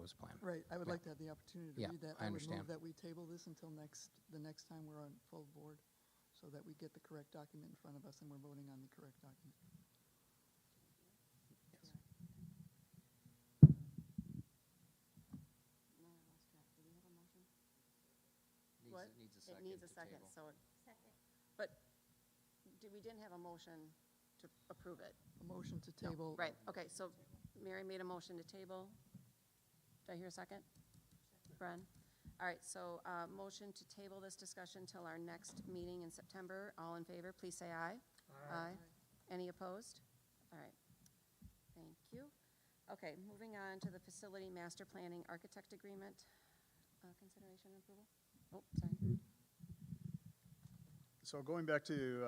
proposed plan. Right, I would Yeah. like to have the opportunity to Yeah, read that. I would understand. move that we table this until the next time we're on full board, so that we get the correct document in front of us and we're voting on the correct document. Yes. No, I lost track. Do we have a motion? What? It needs a It second needs a to second, table. so, but we didn't have a motion to approve it. A motion to No, table. Right, okay, so Mary made a motion to table. Did I hear a second? Bren? All right, so, motion to table this discussion till our next meeting in September. All in favor, please say aye. Aye. Any opposed? All right, thank you. Okay, moving on to the Facility Master Planning Architect Agreement, consideration and approval. Oh, sorry. So going back to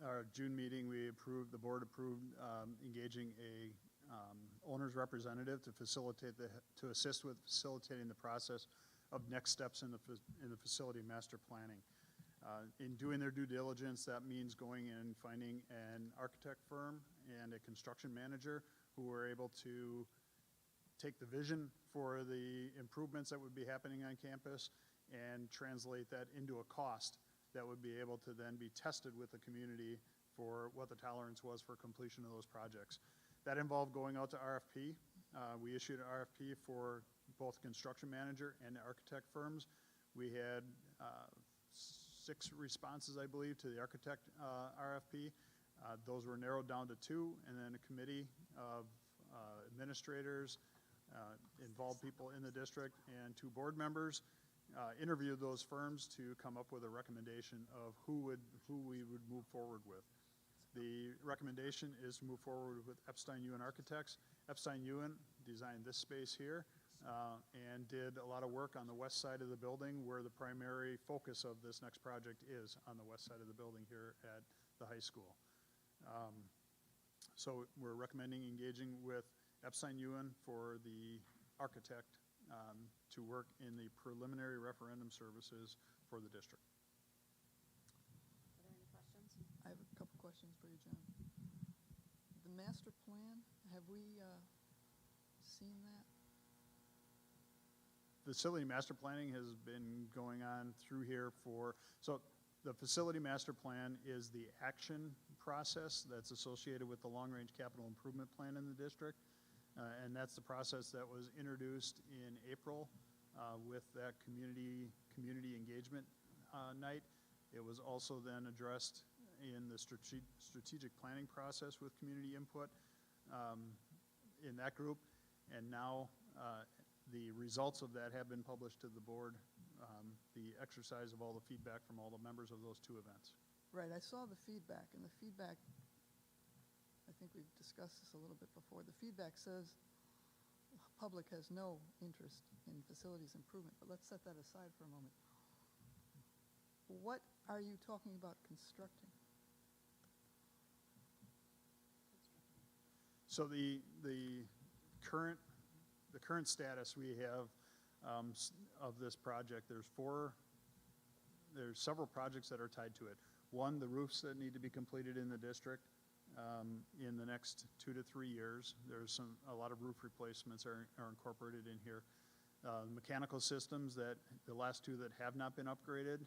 our June meeting, the board approved engaging a owner's representative to to assist with facilitating the process of next steps in the facility master planning. In doing their due diligence, that means going and finding an architect firm and a construction manager who were able to take the vision for the improvements that would be happening on campus and translate that into a cost that would be able to then be tested with the community for what the tolerance was for completion of those projects. That involved going out to RFP. We issued an RFP for both construction manager and architect firms. We had 6 responses, I believe, to the architect RFP. Those were narrowed down to 2, and then a committee of administrators, involved people in the district, and 2 board members interviewed those firms to come up with a recommendation of who we would move forward with. The recommendation is to move forward with Epstein-Ewen Architects. Epstein-Ewen designed this space here and did a lot of work on the west side of the building, where the primary focus of this next project is, on the west side of the building here at the high school. So we're recommending engaging with Epstein-Ewen for the architect to work in the preliminary referendum services for the district. Are there any questions? I have a couple questions for you, John. The master plan, have we seen that? Facility master planning has been going on through here so the facility master plan is the action process that's associated with the long-range capital improvement plan in the district. And that's the process that was introduced in April with that community engagement night. It was also then addressed in the strategic planning process with community input in that group. And now the results of that have been published to the board, the exercise of all the feedback from all the members of those 2 events. Right, I saw the feedback, and the feedback, I think we've discussed this a little bit before, the feedback says the public has no interest in facilities improvement, but let's set that aside for a moment. What are you talking about constructing? So the current status we have of this project, there's several projects that are tied to it. One, the roofs that need to be completed in the district in the next 2 to 3 years. There's a lot of roof replacements are incorporated in here. Mechanical systems, that the last 2 that have not been upgraded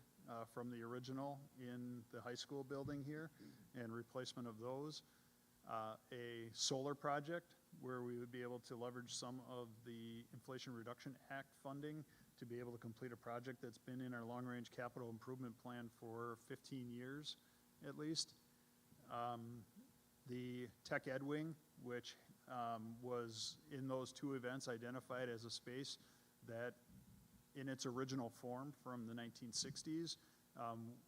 from the original in the high school building here, and replacement of those. A solar project where we would be able to leverage some of the Inflation Reduction Act funding to be able to complete a project that's been in our long-range capital improvement plan for 15 years at least. The Tech Ed Wing, which was in those 2 events identified as a space that in its original form from the 1960s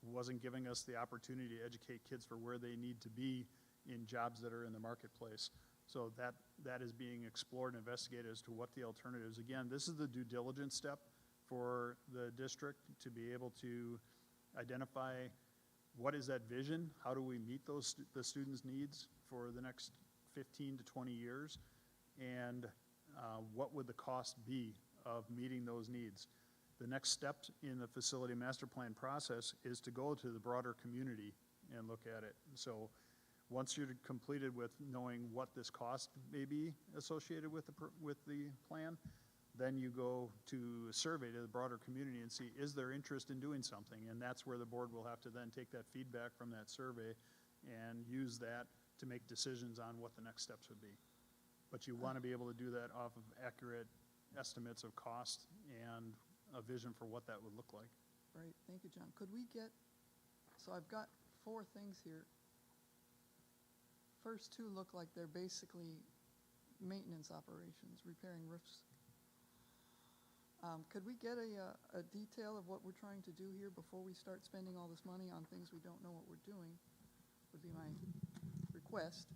wasn't giving us the opportunity to educate kids for where they need to be in jobs that are in the marketplace. So that is being explored and investigated as to what the alternatives. Again, this is the due diligence step for the district to be able to identify what is that vision, how do we meet the students' needs for the next 15 to 20 years, and what would the cost be of meeting those needs. The next step in the facility master plan process is to go to the broader community and look at it. So once you're completed with knowing what this cost may be associated with the plan, Then you go to a survey to the broader community and see, is there interest in doing something? And that's where the board will have to then take that feedback from that survey and use that to make decisions on what the next steps would be. But you want to be able to do that off of accurate estimates of cost and a vision for what that would look like. Right, thank you, John. Could we get, so I've got 4 things here. First 2 look like they're basically maintenance operations, repairing roofs. Could we get a detail of what we're trying to do here before we start spending all this money on things we don't know what we're doing, would be my request.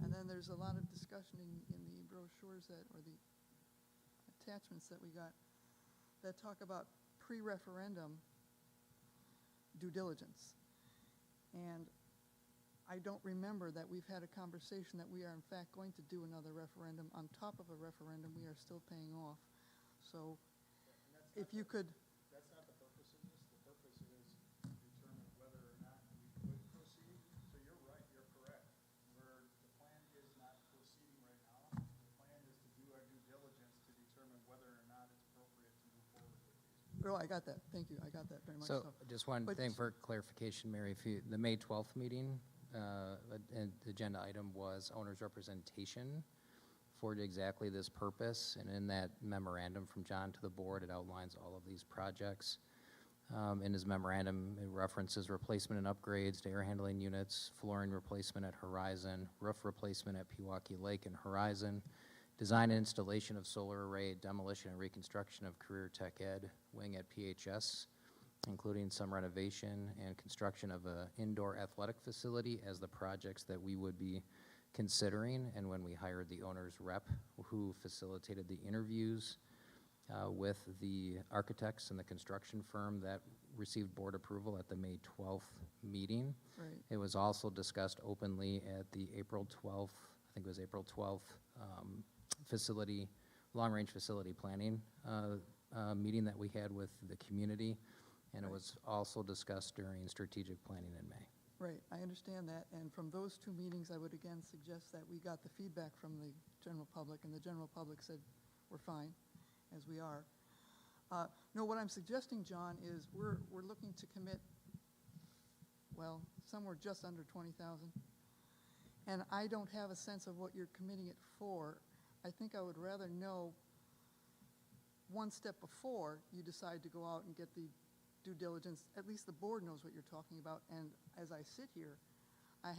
And then there's a lot of discussion in the brochures or the attachments that we got that talk about pre-referendum due diligence. And I don't remember that we've had a conversation that we are in fact going to do another referendum. On top of a referendum we are still paying off. So if you could, That's not the purpose of this. The purpose is to determine whether or not we could proceed. So you're right, you're correct. Where the plan is not proceeding right now, the plan is to do our due diligence to determine whether or not it's appropriate to move forward with these. oh, I got that. Thank you. I got that very much So so. just one But- thing for clarification, Mary, the May 12th meeting, and the agenda item was owner's representation for exactly this purpose. And in that memorandum from John to the board, it outlines all of these projects. In his memorandum, it references replacement and upgrades to air handling units, flooring replacement at Horizon, roof replacement at Pewaukee Lake and Horizon, design and installation of solar array, demolition and reconstruction of Career Tech Ed wing at PHS, including some renovation and construction of an indoor athletic facility as the projects that we would be considering. And when we hired the owner's rep who facilitated the interviews with the architects and the construction firm that received board approval at the May 12th meeting. Right. It was also discussed openly at the April 12th, I think it was April 12th, facility, long-range facility planning meeting that we had with the community. And it was also discussed during strategic planning in May. Right, I understand that, and from those 2 meetings, I would again suggest that we got the feedback from the general public, and the general public said, we're fine, as we are. No, what I'm suggesting, John, is we're looking to commit, well, somewhere just under 20,000. And I don't have a sense of what you're committing it for. I think I would rather know one step before you decide to go out and get the due diligence, at least the board knows what you're talking about. And as I sit here, I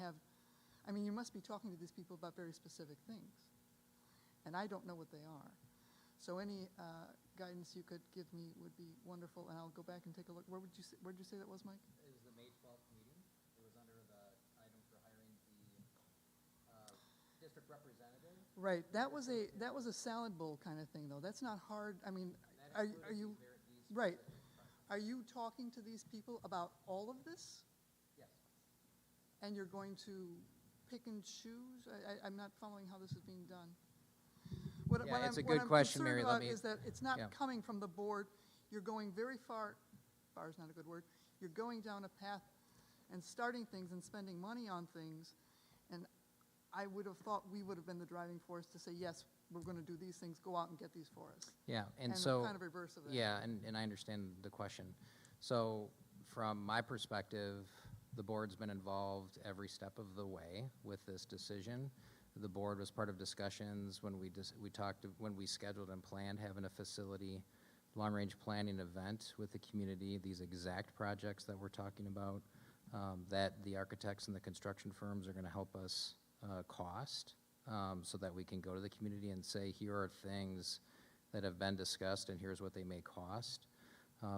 mean, you must be talking to these people about very specific things. And I don't know what they are. So any guidance you could give me would be wonderful, and I'll go back and take a look. Where'd you say that was, Mike? It was the May 12th meeting. It was under the item for hiring the district representative. Right, that was a salad bowl kind of thing, though. That's not hard. I mean, are you, right. Are you talking to these people about all of this? Yes. And you're going to pick and choose? I'm not following how this is being done. Yeah, it's a good question, Mary. What I'm Let me- concerned about is that it's not yeah. coming from the board. You're going very far is not a good word. You're going down a path and starting things and spending money on things. And I would have thought we would have been the driving force to say, yes, we're going to do these things, go out and get these for us. Yeah, and the so. kind of reverse of that. Yeah, and I understand the question. So from my perspective, the board's been involved every step of the way with this decision. The board was part of discussions when when we scheduled and planned having a facility long-range planning event with the community, these exact projects that we're talking about, that the architects and the construction firms are going to help us cost, so that we can go to the community and say, here are things that have been discussed and here's what they may cost.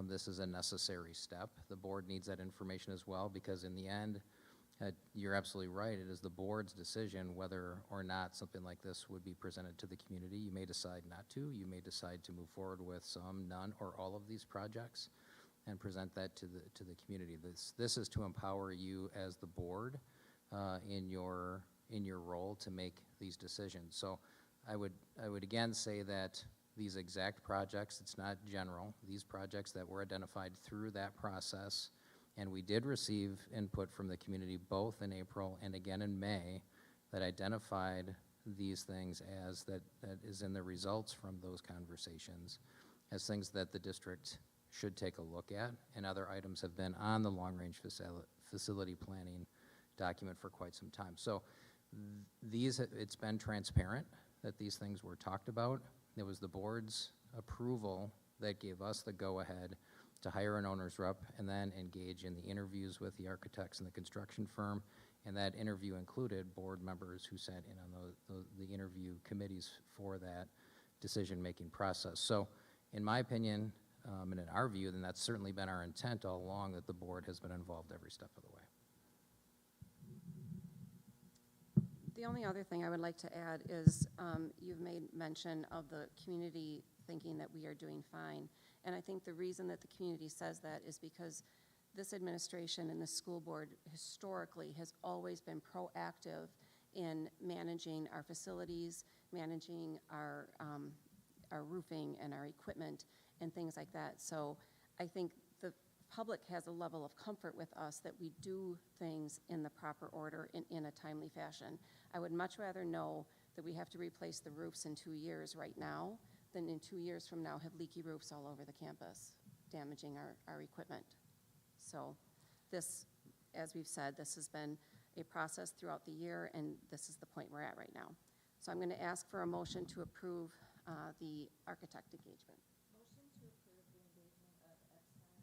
This is a necessary step. The board needs that information as well, because in the end, you're absolutely right. It is the board's decision whether or not something like this would be presented to the community. You may decide not to. You may decide to move forward with some, none, or all of these projects and present that to the community. This is to empower you as the board in your role to make these decisions. So I would again say that these exact projects, it's not general, these projects that were identified through that process, and we did receive input from the community both in April and again in May that identified these things as that is in the results from those conversations as things that the district should take a look at, and other items have been on the long-range facility planning document for quite some time. So it's been transparent that these things were talked about. It was the board's approval that gave us the go-ahead to hire an owner's rep and then engage in the interviews with the architects and the construction firm. And that interview included board members who sat in on the interview committees for that decision-making process. So in my opinion, and in our view, then that's certainly been our intent all along, that the board has been involved every step of the way. The only other thing I would like to add is you've made mention of the community thinking that we are doing fine. And I think the reason that the community says that is because this administration and the school board historically has always been proactive in managing our facilities, managing our roofing and our equipment and things like that. So I think the public has a level of comfort with us that we do things in the proper order and in a timely fashion. I would much rather know that we have to replace the roofs in 2 years right now than in 2 years from now have leaky roofs all over the campus, damaging our equipment. So this, as we've said, this has been a process throughout the year, and this is the point we're at right now. So I'm going to ask for a motion to approve the architect engagement. Motion to approve the engagement of Epstein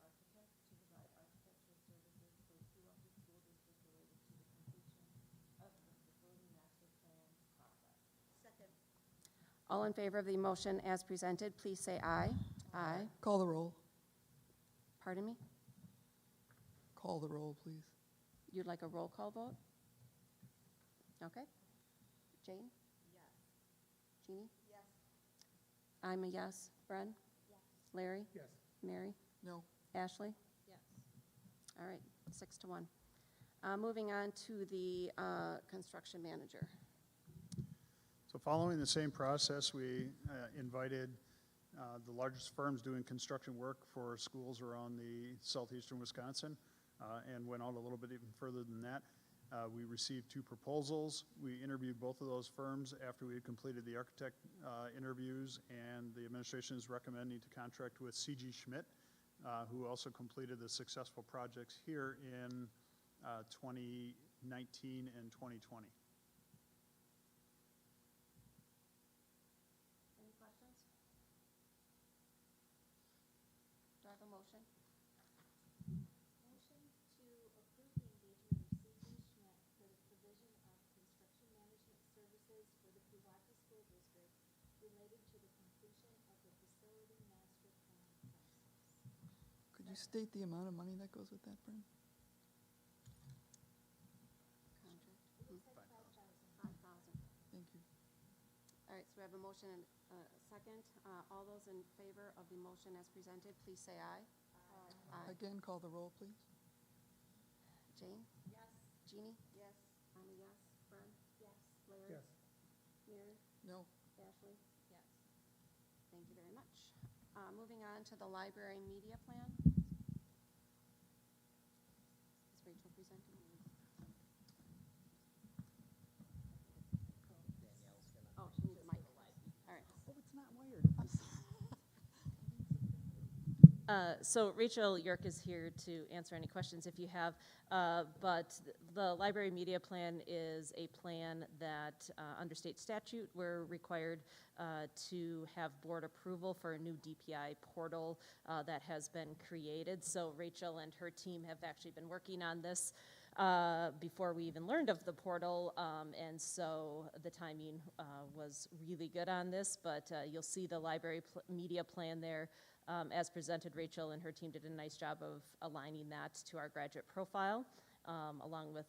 Architect to provide architectural services for Pewaukee School District related to the completion of the facility master plan process. Second. All in favor of the motion as presented, please say aye. Aye. Call the roll. Pardon me? Call the roll, please. You'd like a roll call vote? Okay. Jane? Yes. Jeannie? Yes. I'm a yes. Bren? Yes. Larry? Yes. Mary? No. Ashley? Yes. All right, 6-1. Moving on to the construction manager. So following the same process, we invited the largest firms doing construction work for schools around the southeastern Wisconsin, and went out a little bit even further than that. We received 2 proposals. We interviewed both of those firms after we had completed the architect interviews, and the administration is recommending to contract with C.G. Schmidt, who also completed the successful projects here in 2019 and 2020. Any questions? Do I have a motion? Motion to approve the engagement of C.G. Schmidt for the provision of construction management services for the Pewaukee School District related to the completion of the facility master plan process. Could you state the amount of money that goes with that, Bren? Contract. It looks like 5,000. 5,000. Thank you. All right, so we have a motion and a second. All those in favor of the motion as presented, please say aye. Aye. Again, call the roll, please. Jane? Yes. Jeannie? Yes. I'm a yes. Bren? Yes. Larry? Yes. Mary? No. Ashley? Yes. Thank you very much. Moving on to the library media plan. Is Rachel presenting? Oh, she needs a mic. All right. Oh, it's not wired. I'm sorry. So Rachel York is here to answer any questions if you have, but the library media plan is a plan that under state statute we're required to have board approval for a new DPI portal that has been created. So Rachel and her team have actually been working on this before we even learned of the portal, and so the timing was really good on this, but you'll see the library media plan there. As presented, Rachel and her team did a nice job of aligning that to our graduate profile, along with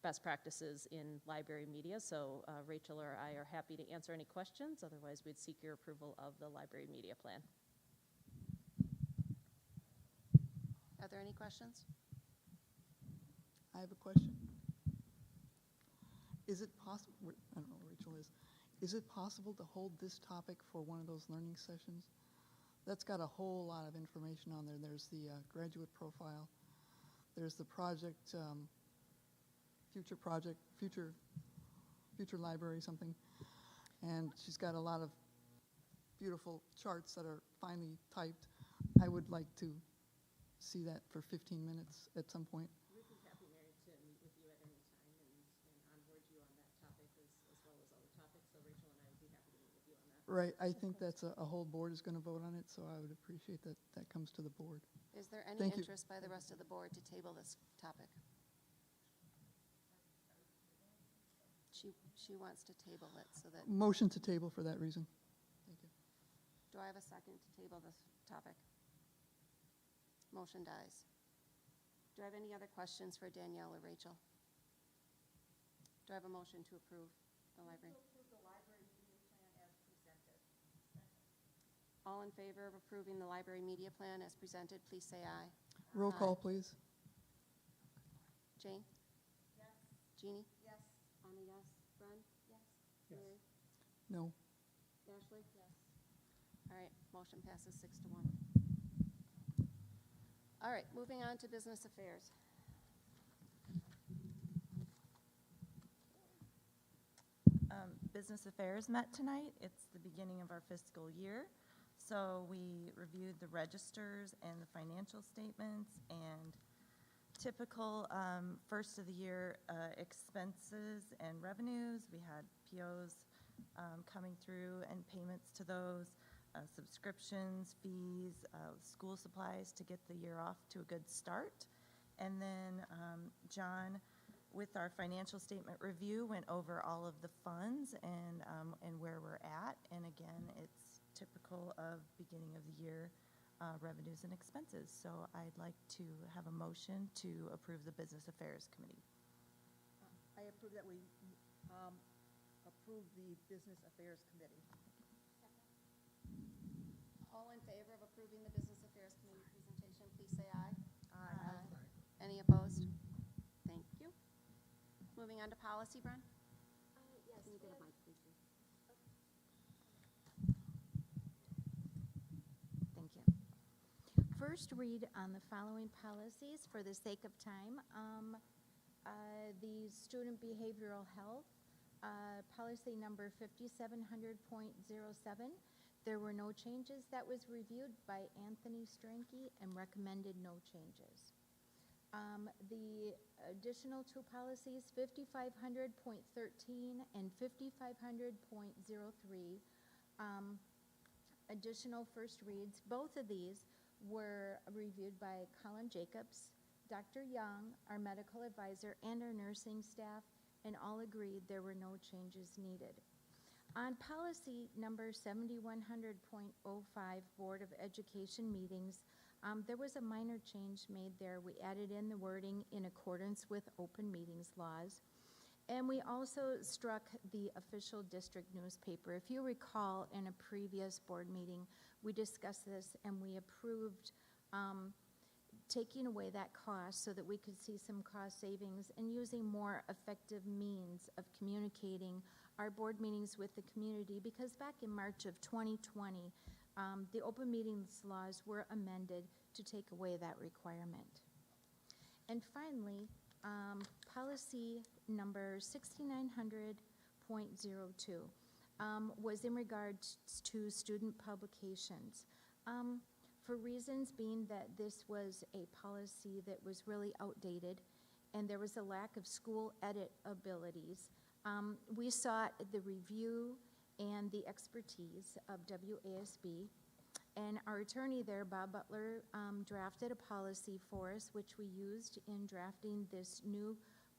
best practices in library media. So Rachel or I are happy to answer any questions. Otherwise, we'd seek your approval of the library media plan. Are there any questions? I have a question. Is it possible, I don't know where Rachel is it possible to hold this topic for one of those learning sessions? That's got a whole lot of information on there. There's the graduate profile. There's the project, future future library something. And she's got a lot of beautiful charts that are finely typed. I would like to see that for 15 minutes at some point. We'd be happy, Mary, to meet with you at any time and onboard you on that topic as well as other topics. So Rachel and I would be happy to meet with you on that. Right, I think that's a whole board is going to vote on it, so I would appreciate that that comes to the board. Is there any Thank you. interest by the rest of the board to table this topic? She wants to table it so that, Motion to table for that reason. Thank you. do I have a second to table this topic? Motion dies. Do I have any other questions for Danielle or Rachel? Do I have a motion to approve the library? All in favor of approving the library media plan as presented, please say aye. Roll Aye. call, please. Jane? Yes. Jeannie? Yes. Anna, yes. Bren? Yes. Mary? No. Ashley? Yes. All right, motion passes 6-1. All right, moving on to business affairs. Business Affairs met tonight. It's the beginning of our fiscal year. So we reviewed the registers and the financial statements and typical first of the year expenses and revenues. We had POs coming through and payments to those, subscriptions, fees, school supplies to get the year off to a good start. And then John, with our financial statement review, went over all of the funds and where we're at. And again, it's typical of beginning of the year revenues and expenses. So I'd like to have a motion to approve the Business Affairs Committee. I approve that we approve the Business Affairs Committee. All in favor of approving the Business Affairs Committee presentation, please say aye. Aye. Any opposed? Thank you. Moving on to policy, Bren? Yes. Can you get a mic, please? Thank you. First read on the following policies for the sake of time. The student behavioral health, policy number 5700.07. There were no changes. That was reviewed by Anthony Stranke and recommended no changes. The additional two policies, 5500.13 and 5500.03, additional first reads. Both of these were reviewed by Colin Jacobs, Dr. Young, our medical advisor, and our nursing staff, and all agreed there were no changes needed. On policy number 7100.05, Board of Education meetings, there was a minor change made there. We added in the wording in accordance with open meetings laws. And we also struck the official district newspaper. If you recall, in a previous board meeting, we discussed this and we approved taking away that cost so that we could see some cost savings and using more effective means of communicating our board meetings with the community, because back in March of 2020, the open meetings laws were amended to take away that requirement. And finally, policy number 6900.02 was in regards to student publications. For reasons being that this was a policy that was really outdated and there was a lack of school edit abilities, we sought the review and the expertise of WASB, and our attorney there, Bob Butler, drafted a policy for us, which we used in drafting this new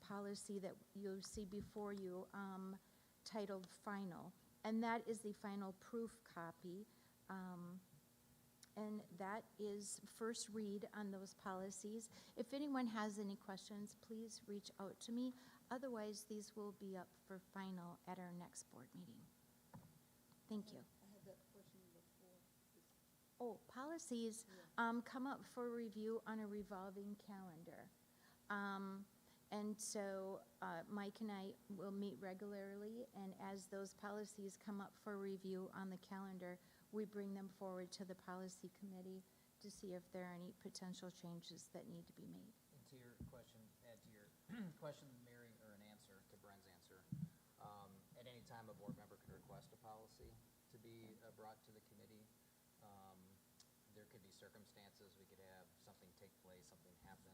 policy that you'll see before you, titled Final. And that is the final proof copy. And that is first read on those policies. If anyone has any questions, please reach out to me. Otherwise, these will be up for final at our next board meeting. Thank you. I had that question before. Oh, policies come up for review on a revolving calendar. And so Mike and I will meet regularly, and as those policies come up for review on the calendar, we bring them forward to the policy committee to see if there are any potential changes that need to be made. And to your question, add to your question, Mary, or an answer to Bren's answer. brought to the committee. There could be circumstances, we could have something take place, something happen.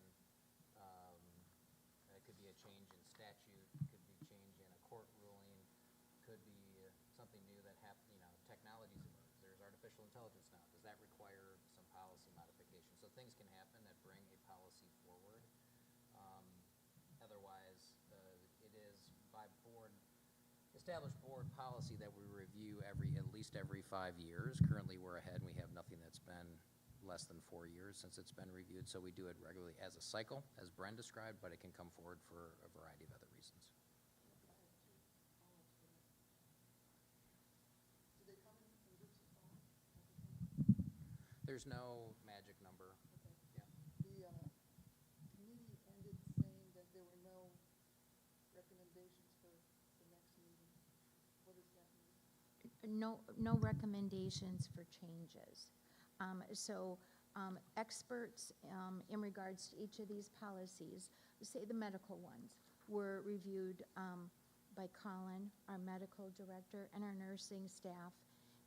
It could be a change in statute, could be change in a court ruling, could be something new that happened, technologies emerge. There's artificial intelligence now. Does that require some policy modification? So things can happen that bring a policy forward. Otherwise, it is by established board policy that we review at least every 5 years. Currently, we're ahead, and we have nothing that's been less than 4 years since it's been reviewed, so we do it regularly as a cycle, as Bren described, but it can come forward for a variety of other reasons. Do they come in groups of five? There's no magic number. Okay. Yeah. The committee ended saying that there were no recommendations for the next meeting. What does that mean? No recommendations for changes. Experts in regards to each of these policies, say the medical ones, were reviewed by Colin, our medical director, and our nursing staff,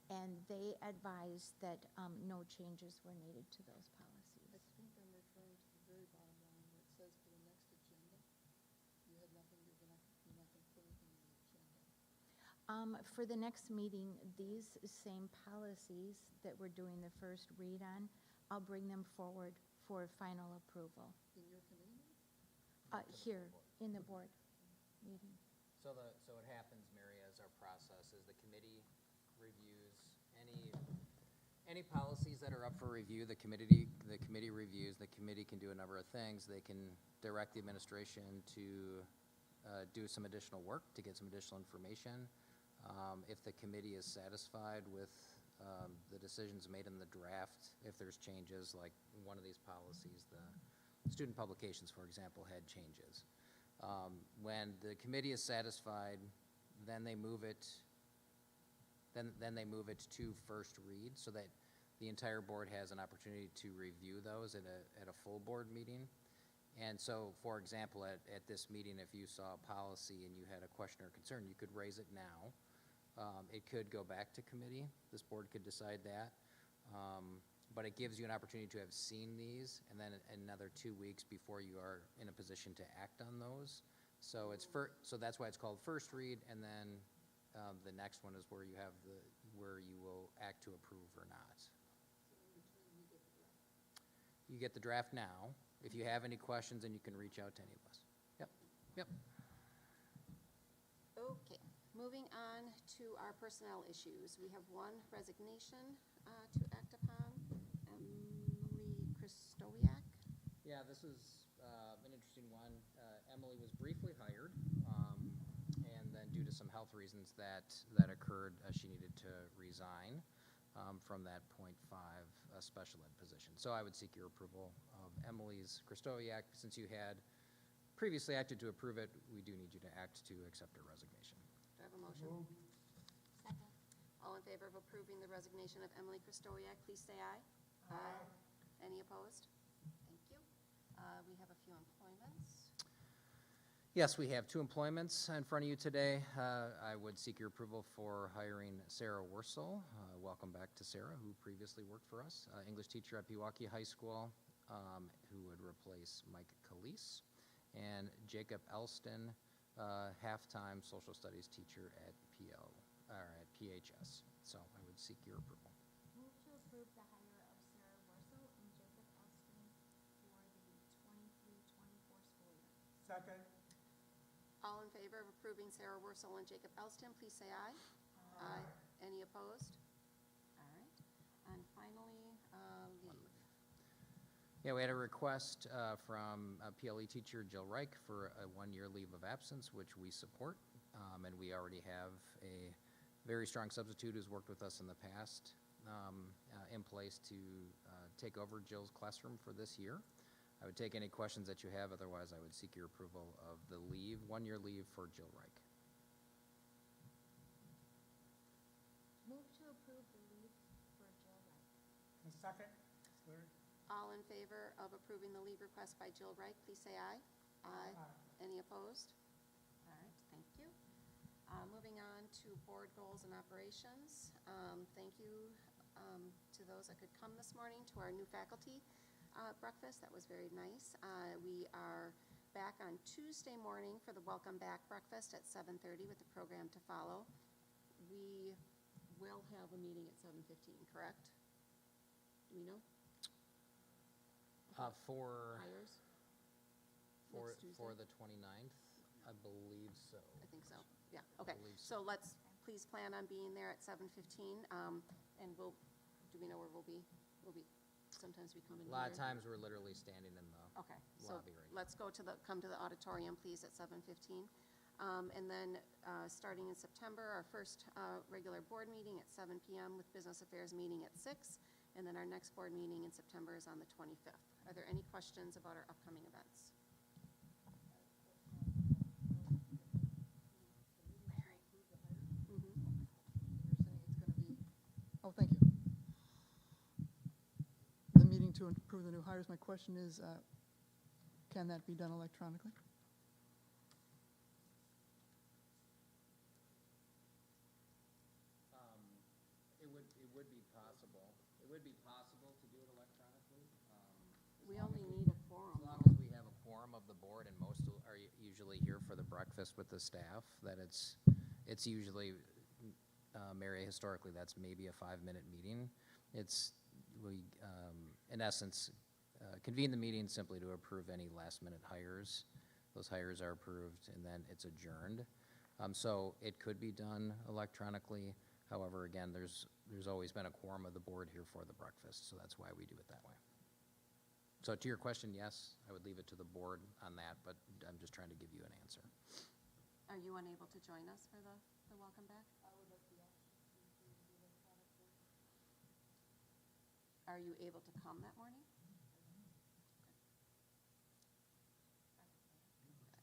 and they advised that no changes were needed to those policies. I think I'm referring to the very bottom line where it says for the next agenda. You had nothing, you're not going to put anything in the agenda. For the next meeting, these same policies that we're doing the first read on, I'll bring them forward for final approval. In your committee meeting? Here, in the board meeting. So what happens, Mary, as our process is the committee reviews any policies that are up for review. The committee reviews. The committee can do a number of things. They can direct the administration to do some additional work to get some additional information. If the committee is satisfied with the decisions made in the draft, if there's changes, like one of these policies, the student publications, for example, had changes. When the committee is satisfied, then they move it. Then they move it to first read, so that the entire board has an opportunity to review those at a full board meeting. And so, for example, at this meeting, if you saw a policy and you had a question or concern, you could raise it now. It could go back to committee. This board could decide that. But it gives you an opportunity to have seen these, and then another 2 weeks before you are in a position to act on those. So so that's why it's called first read, and then the next one is where you have where you will act to approve or not. So in between, you get the draft. You get the draft now. If you have any questions, then you can reach out to any of us. Yep. Okay, moving on to our personnel issues. We have one resignation to act upon. Emily Christowiak. Yeah, this is an interesting one. Emily was briefly hired, and then due to some health reasons that occurred, she needed to resign from that .5 special ed position. So I would seek your approval of Emily's Christowiak. Since you had previously acted to approve it, we do need you to act to accept her resignation. Do I have a motion? Second. All in favor of approving the resignation of Emily Christowiak, please say aye. Aye. Any opposed? Thank you. We have a few employments. Yes, we have 2 employments in front of you today. I would seek your approval for hiring Sarah Wursel. Welcome back to Sarah, who previously worked for us, English teacher at Pewaukee High School, who would replace Mike Calise, and Jacob Elston, half-time social studies teacher at PHS. So I would seek your approval. Move to approve the hire of Sarah Worsel and Jacob Elston for the 23-24 school year. Second. All in favor of approving Sarah Wursel and Jacob Elston, please say aye. Aye. Any opposed? All right. And finally, leave. Yeah, we had a request from a PLE teacher, Jill Reich, for a 1-year leave of absence, which we support. And we already have a very strong substitute who's worked with us in the past in place to take over Jill's classroom for this year. I would take any questions that you have. Otherwise, I would seek your approval of the 1-year leave for Jill Reich. Move to approve the leave for Jill Wright. Second. Third. All in favor of approving the leave request by Jill Reich, please say aye. Aye. Any opposed? All right, thank you. Moving on to board goals and operations. Thank you to those that could come this morning to our new faculty breakfast. That was very nice. We are back on Tuesday morning for the welcome back breakfast at 7:30 with the program to follow. We will have a meeting at 7:15, correct? Do we know? For Hires? For, Next Tuesday? for the 29th, I believe so. I think so, yeah, okay. believe So let's please plan on being there at 7:15, and do we know where we'll be? Sometimes we come in A lot of here. times, we're literally standing in the Okay, so lobby right now. let's come to the auditorium, please, at 7:15. And then, starting in September, our first regular board meeting at 7 PM with Business Affairs meeting at 6, and then our next board meeting in September is on the 25th. Are there any questions about our upcoming events? You're saying it's going to be, oh, thank you. The meeting to approve the new hires, my question is, can that be done electronically? It would be possible. It would be possible to do it electronically. We only need a quorum. As long as we have a quorum of the board, and most are usually here for the breakfast with the staff, that it's usually, Mary, historically, that's maybe a 5-minute meeting. In essence, convene the meeting simply to approve any last-minute hires. Those hires are approved, and then it's adjourned. So it could be done electronically. However, again, there's always been a quorum of the board here for the breakfast, so that's why we do it that way. So to your question, yes, I would leave it to the board on that, but I'm just trying to give you an answer. Are you unable to join us for the welcome back? I would like the option to do electronically. Are you able to come that morning?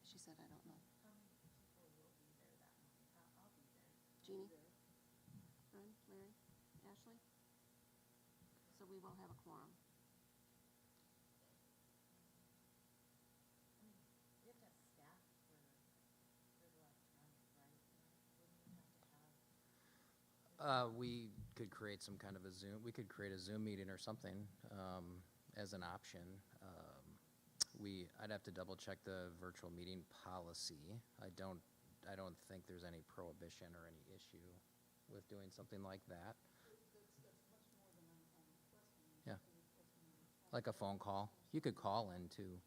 She said, I don't know. Jeannie? Fern, Larry, Ashley? So we will have a quorum. We could create some kind of a Zoom, we could create a Zoom meeting or something as an option. I'd have to double check the virtual meeting policy. I don't think there's any prohibition or any issue with doing something like that. Yeah, like a phone call. You could call in too.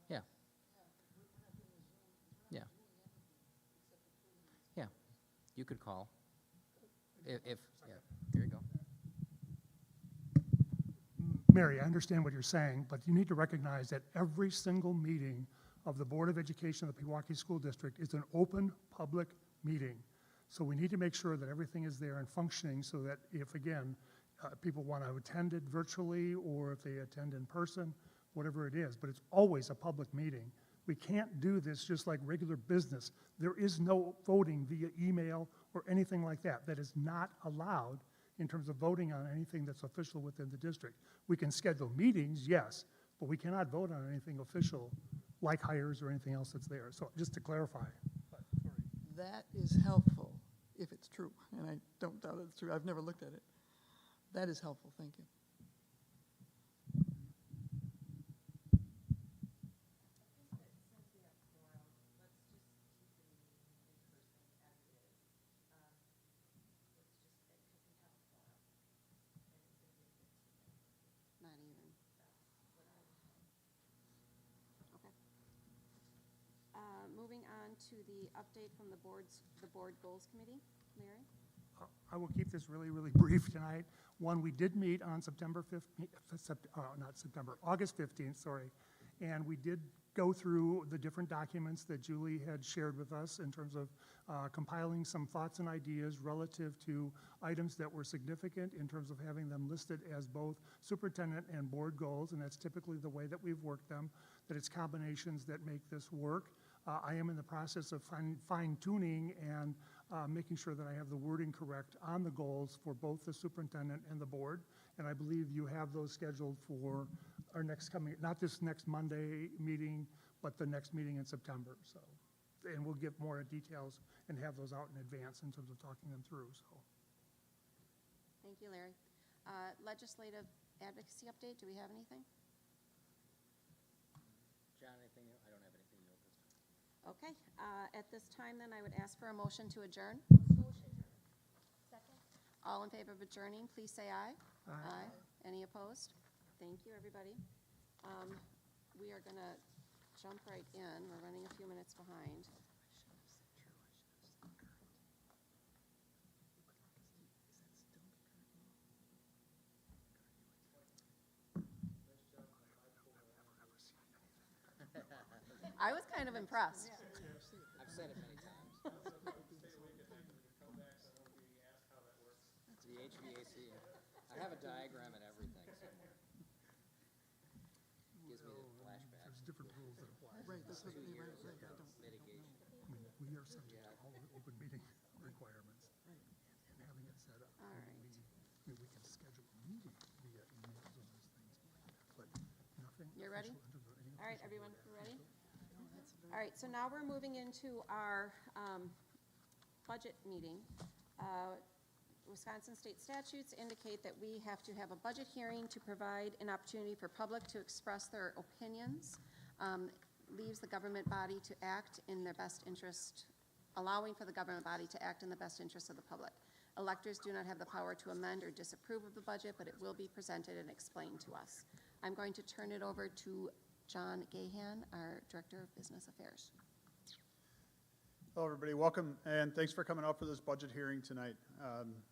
Yeah. Yeah. Yeah, you could call. Yeah, here you go. Mary, I understand what you're saying, but you need to recognize that every single meeting of the Board of Education of the Pewaukee School District is an open, public meeting. So we need to make sure that everything is there and functioning so that if, again, people want to attend it virtually or if they attend in person, whatever it is, but it's always a public meeting. We can't do this just like regular business. There is no voting via email or anything like that. That is not allowed in terms of voting on anything that's official within the district. We can schedule meetings, yes, but we cannot vote on anything official like hires or anything else that's there. So just to clarify. Sorry. That is helpful, if it's true, and I don't doubt it's true. I've never looked at it. That is helpful, thank you. Not even. Okay. Moving on to the update from the board goals committee. Larry? I will keep this really, really brief tonight. One, we did meet on August 15th, sorry, and we did go through the different documents that Julie had shared with us in terms of compiling some thoughts and ideas relative to items that were significant in terms of having them listed as both superintendent and board goals, and that's typically the way that we've worked them, that it's combinations that make this work. I am in the process of fine-tuning and making sure that I have the wording correct on the goals for both the superintendent and the board, and I believe you have those scheduled for our next coming, not this next Monday meeting, but the next meeting in September, so. and we'll give more details and have those out in advance in terms of talking them through, so. Thank you, Larry. Legislative advocacy update, do we have anything? John, anything new? I don't have anything new at this time. Okay, at this time then, I would ask for a motion to adjourn. Second? All in favor of adjourning, please say aye. Aye. Any opposed? Thank you, everybody. We are going to jump right in. We're running a few minutes behind. I was kind of impressed. I've said it many times. The HVAC, I have a diagram and everything somewhere. Gives me the flashbacks. There's different rules that apply. Right, that's what, 2 right, years right, of I don't mitigation. I mean, we are subject to all the open meeting requirements. Right. And having it set up. All right. I mean, we can schedule a meeting via emails and those things, but nothing. You're ready? official in terms of any All right, official everyone, vote. you ready? No, that's very. All right, so now we're moving into our budget meeting. Wisconsin state statutes indicate that we have to have a budget hearing to provide an opportunity for public to express their opinions, leaves the government body to act in their best interest, allowing for the government body to act in the best interest of the public. Electors do not have the power to amend or disapprove of the budget, but it will be presented and explained to us. I'm going to turn it over to John Gahan, our Director of Business Affairs. Hello, everybody. Welcome, and thanks for coming out for this budget hearing tonight.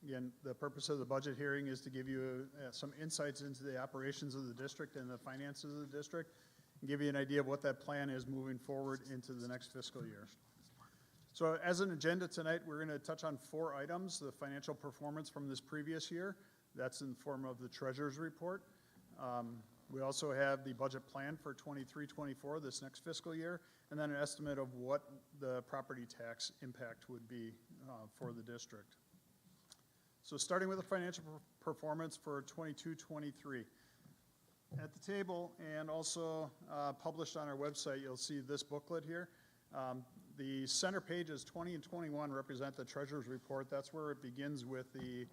Again, the purpose of the budget hearing is to give you some insights into the operations of the district and the finances of the district, and give you an idea of what that plan is moving forward into the next fiscal year. So as an agenda tonight, we're going to touch on 4 items: the financial performance from this previous year. That's in the form of the treasurer's report. We also have the budget plan for 23-24, this next fiscal year, and then an estimate of what the property tax impact would be for the district. So starting with the financial performance for 22-23. At the table and also published on our website, you'll see this booklet here. The center pages 20 and 21 represent the treasurer's report. That's where it begins with the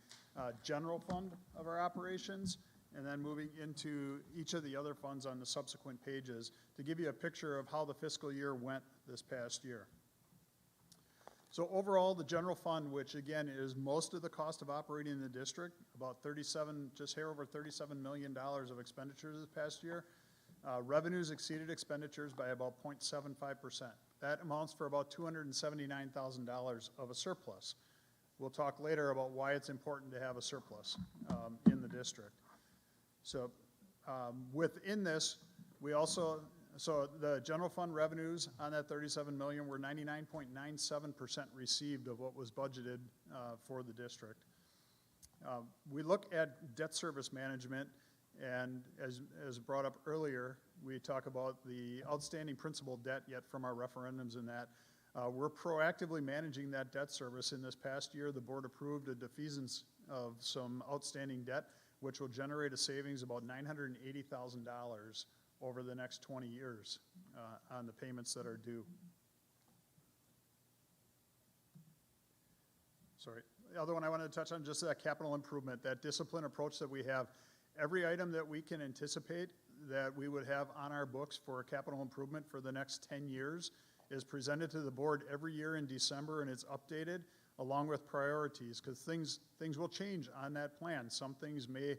general fund of our operations, and then moving into each of the other funds on the subsequent pages to give you a picture of how the fiscal year went this past year. So overall, the general fund, which again is most of the cost of operating in the district, about just here over $37 million of expenditures this past year, revenues exceeded expenditures by about 0.75%. That amounts for about $279,000 of a surplus. We'll talk later about why it's important to have a surplus in the district. So within this, we also, the general fund revenues on that $37 million were 99.97% received of what was budgeted for the district. We look at debt service management, and as brought up earlier, we talk about the outstanding principal debt yet from our referendums in that. We're proactively managing that debt service. In this past year, the board approved a defeasance of some outstanding debt, which will generate a savings of about $980,000 over the next 20 years on the payments that are due. Sorry. The other one I wanted to touch on, just that capital improvement, that disciplined approach that we have. Every item that we can anticipate that we would have on our books for capital improvement for the next 10 years is presented to the board every year in December, and it's updated along with priorities, because things will change on that plan. Some things may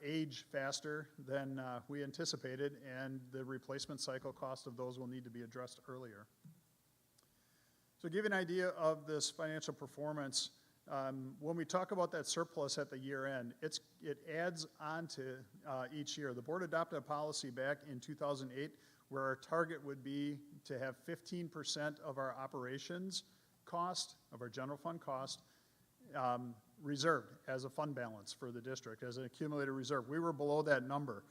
age faster than we anticipated, and the replacement cycle cost of those will need to be addressed earlier. So to give you an idea of this financial performance, when we talk about that surplus at the year end, it adds on to each year. The board adopted a policy back in 2008 where our target would be to have 15% of our operations cost, of our general fund cost, reserved as a fund balance for the district, as an accumulated reserve. We were below that number.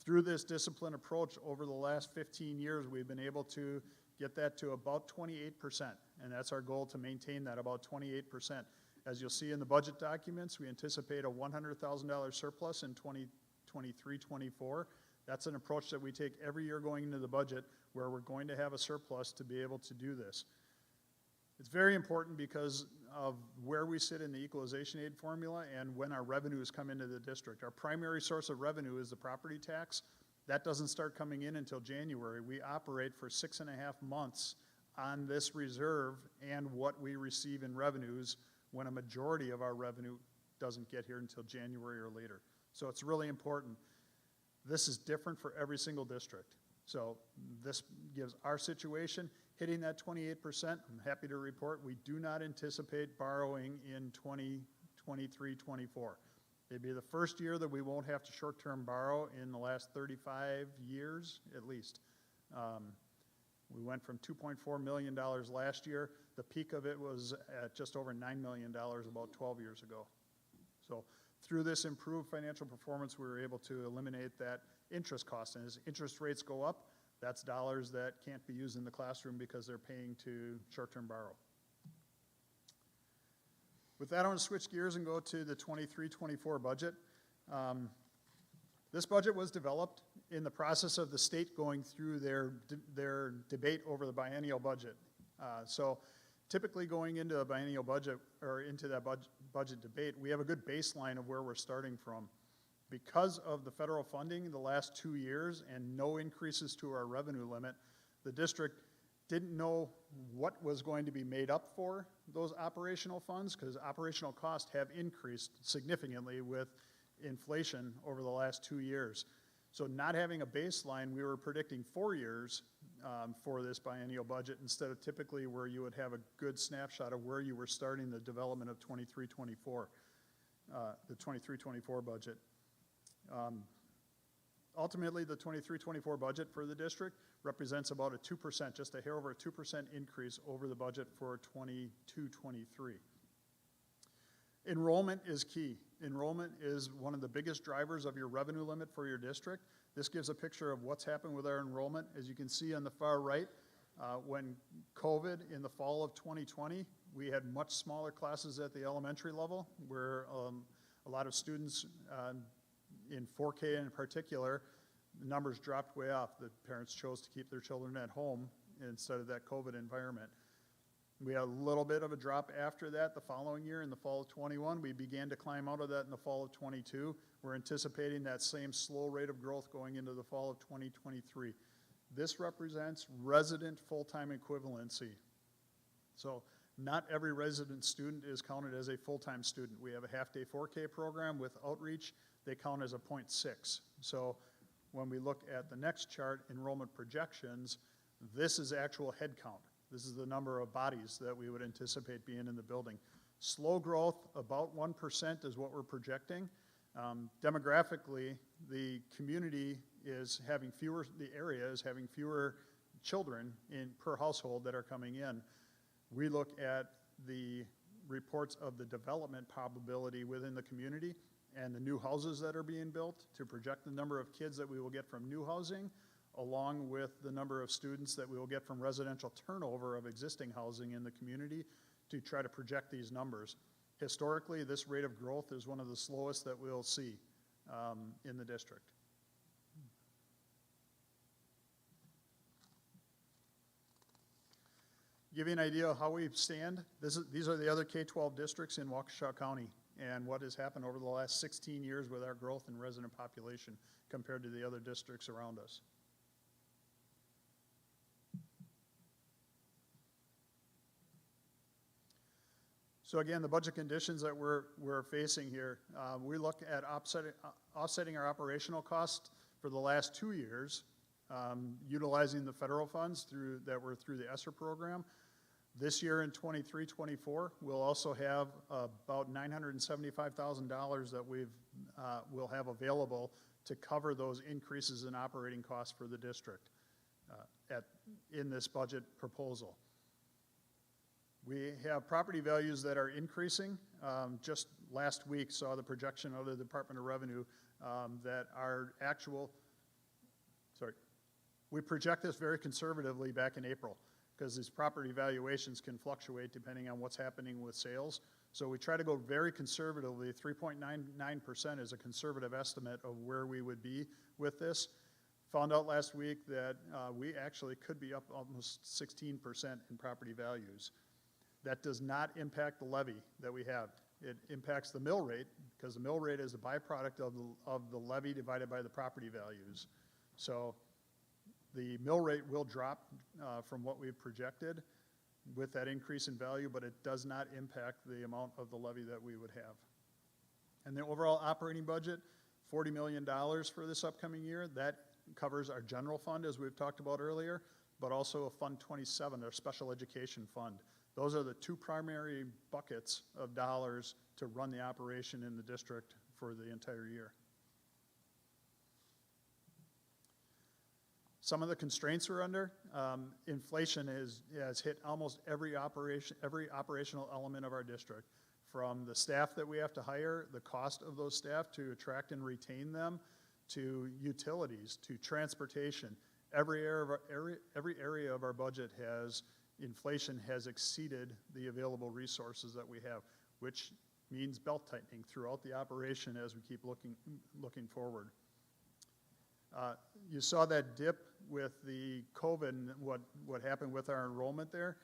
Through this disciplined approach over the last 15 years, we've been able to get that to about 28%, and that's our goal, to maintain that about 28%. As you'll see in the budget documents, we anticipate a $100,000 surplus in 2023-24. That's an approach that we take every year going into the budget, where we're going to have a surplus to be able to do this. It's very important because of where we sit in the equalization aid formula and when our revenues come into the district. Our primary source of revenue is the property tax. That doesn't start coming in until January. We operate for 6.5 months on this reserve and what we receive in revenues when a majority of our revenue doesn't get here until January or later. So it's really important. This is different for every single district. So this gives our situation hitting that 28%. I'm happy to report we do not anticipate borrowing in 2023-24. It'd be the first year that we won't have to short-term borrow in the last 35 years at least. We went from $2.4 million last year. The peak of it was at just over $9 million about 12 years ago. So through this improved financial performance, we were able to eliminate that interest cost. And as interest rates go up, that's dollars that can't be used in the classroom because they're paying to short-term borrow. With that, I want to switch gears and go to the 23-24 budget. This budget was developed in the process of the state going through their debate over the biennial budget. So typically going into a biennial budget or into that budget debate, we have a good baseline of where we're starting from. Because of the federal funding in the last 2 years and no increases to our revenue limit, the district didn't know what was going to be made up for those operational funds because operational costs have increased significantly with inflation over the last 2 years. So not having a baseline, we were predicting 4 years for this biennial budget instead of typically where you would have a good snapshot of where you were starting the development of 23-24, the 23-24 budget. Ultimately, the 23-24 budget for the district represents about a 2%, just a hair over a 2% increase over the budget for 22-23. Enrollment is key. Enrollment is one of the biggest drivers of your revenue limit for your district. This gives a picture of what's happened with our enrollment. As you can see on the far right, when COVID in the fall of 2020, we had much smaller classes at the elementary level where a lot of students in 4K in particular, the numbers dropped way off. The parents chose to keep their children at home instead of that COVID environment. We had a little bit of a drop after that the following year in the fall of 21. We began to climb out of that in the fall of 22. We're anticipating that same slow rate of growth going into the fall of 2023. This represents resident full-time equivalency. So not every resident student is counted as a full-time student. We have a half-day 4K program with outreach. They count as a 0.6. So when we look at the next chart, enrollment projections, this is actual head count. This is the number of bodies that we would anticipate being in the building. Slow growth, about 1% is what we're projecting. Demographically, the community is having fewer, the area is having fewer children per household that are coming in. We look at the reports of the development probability within the community and the new houses that are being built to project the number of kids that we will get from new housing, along with the number of students that we will get from residential turnover of existing housing in the community to try to project these numbers. Historically, this rate of growth is one of the slowest that we'll see in the district. Give you an idea of how we stand. These are the other K-12 districts in Waukesha County and what has happened over the last 16 years with our growth in resident population compared to the other districts around us. So again, the budget conditions that we're facing here, we look at offsetting our operational costs for the last 2 years, utilizing the federal funds that were through the ESSER program. This year in 23-24, we'll also have about $975,000 that we'll have available to cover those increases in operating costs for the district in this budget proposal. We have property values that are increasing. Just last week saw the projection of the Department of Revenue that our we project this very conservatively back in April because these property valuations can fluctuate depending on what's happening with sales. So we try to go very conservatively. 3.99% is a conservative estimate of where we would be with this. Found out last week that we actually could be up almost 16% in property values. That does not impact the levy that we have. It impacts the mill rate, because the mill rate is a byproduct of the levy divided by the property values. So the mill rate will drop from what we've projected with that increase in value, but it does not impact the amount of the levy that we would have. And the overall operating budget, $40 million for this upcoming year. That covers our general fund, as we've talked about earlier, but also a Fund 27, our special education fund. Those are the two primary buckets of dollars to run the operation in the district for the entire year. Some of the constraints we're under, inflation has hit almost every operational element of our district, from the staff that we have to hire, the cost of those staff to attract and retain them, to utilities, to transportation. Every area of our budget inflation has exceeded the available resources that we have, which means belt tightening throughout the operation as we keep looking forward. You saw that dip with the COVID and what happened with our enrollment there.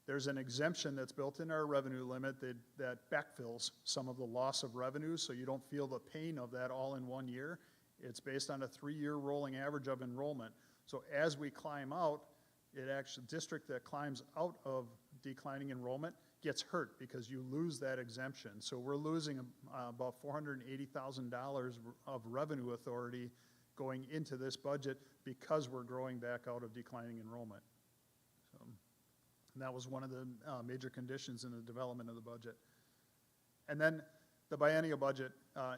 There's an exemption that's built in our revenue limit that backfills some of the loss of revenue, so you don't feel the pain of that all in one year. It's based on a 3-year rolling average of enrollment. So as we climb out, district that climbs out of declining enrollment gets hurt because you lose that exemption. So we're losing about $480,000 of revenue authority going into this budget because we're growing back out of declining enrollment. So, and that was one of the major conditions in the development of the budget. And then the biennial budget,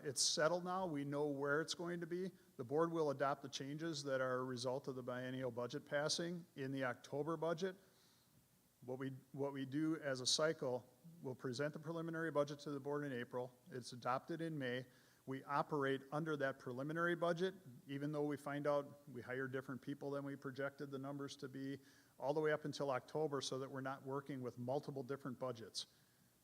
it's settled now. We know where it's going to be. The board will adopt the changes that are a result of the biennial budget passing in the October budget. What we do as a cycle, we'll present the preliminary budget to the board in April. It's adopted in May. We operate under that preliminary budget, even though we find out we hire different people than we projected the numbers to be, all the way up until October, so that we're not working with multiple different budgets.